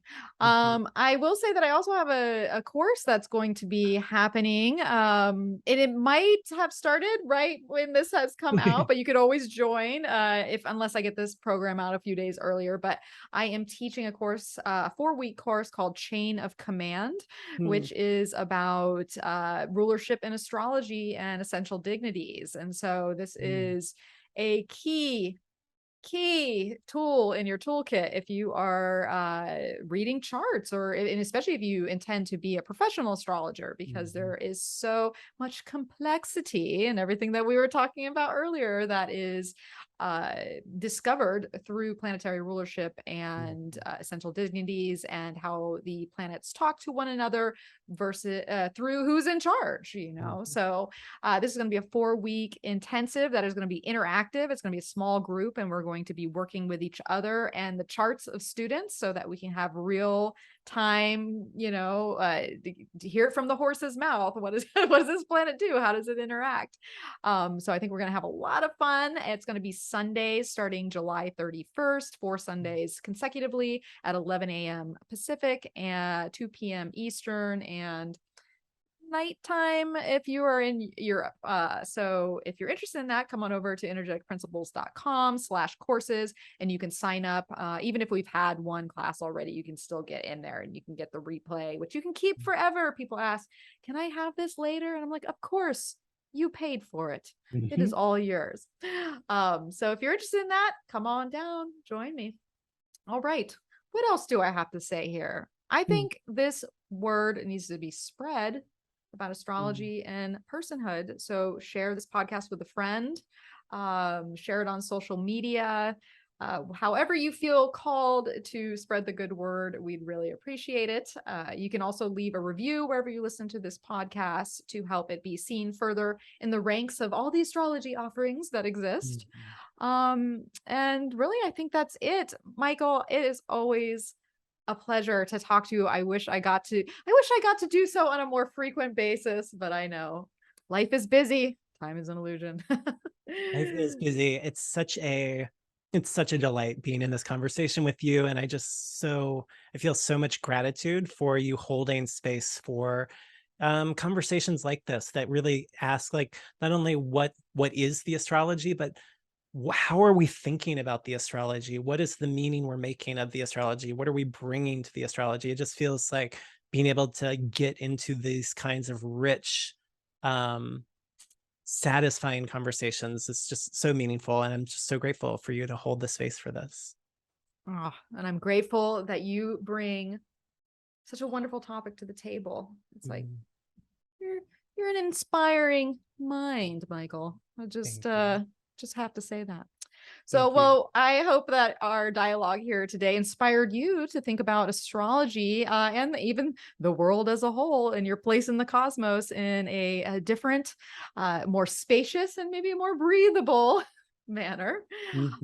Mhm. I will say that I also have a course that's going to be happening. And it might have started right when this has come out, but you could always join unless I get this program out a few days earlier. But I am teaching a course, a 4-week course called Chain of Command, which is about rulership in astrology and essential dignities. And so this is a key tool in your toolkit if you are reading charts, and especially if you intend to be a professional astrologer, because there is so much complexity and everything that we were talking about earlier that is discovered through planetary rulership and essential dignities, and how the planets talk to one another versus through who's in charge, So this is going to be a 4-week intensive that is going to be interactive. It's going to be a small group, and we're going to be working with each other and the charts of students so that we can have real time, to hear it from the horse's mouth. What does this planet do? How does it interact? So I think we're going to have a lot of fun. It's going to be Sundays starting July 31st, 4 Sundays consecutively at 11 a.m. Pacific and 2 p.m. Eastern, and nighttime if you are in Europe. So if you're interested in that, come on over to energeticprinciples.com/courses, and you can sign up. Even if we've had one class already, you can still get in there and you can get the replay, which you can keep forever. People ask, can I have this later? And I'm like, of course, you paid for it. It is all yours. So if you're interested in that, come on down, join me. All right. What else do I have to say here? I think this word needs to be spread about astrology and personhood. So share this podcast with a friend, share it on social media, however you feel called to spread the good word. We'd really appreciate it. You can also leave a review wherever you listen to this podcast to help it be seen further in the ranks of all the astrology offerings that exist. And really, I think that's it. Michael, it is always a pleasure to talk to you. I wish I got to do so on a more frequent basis, but I know life is busy. Time is an illusion. Life is busy. It's such a delight being in this conversation with you. And I feel so much gratitude for you holding space for conversations like this that really ask, like, not only what is the astrology, but how are we thinking about the astrology? What is the meaning we're making of the astrology? What are we bringing to the astrology? It just feels like being able to get into these kinds of rich, satisfying conversations is just so meaningful. And I'm just so grateful for you to hold the space for this. Oh, and I'm grateful that you bring such a wonderful topic to the table. It's like you're an inspiring mind, Michael. I just have to say that. So, well, I hope that our dialogue here today inspired you to think about astrology and even the world as a whole and your place in the cosmos in a different, more spacious and maybe more breathable manner.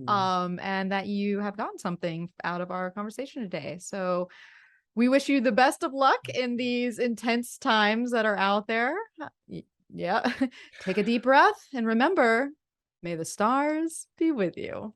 And that you have gotten something out of our conversation today. So we wish you the best of luck in these intense times that are out there. Yeah. Take a deep breath and remember, may the stars be with you.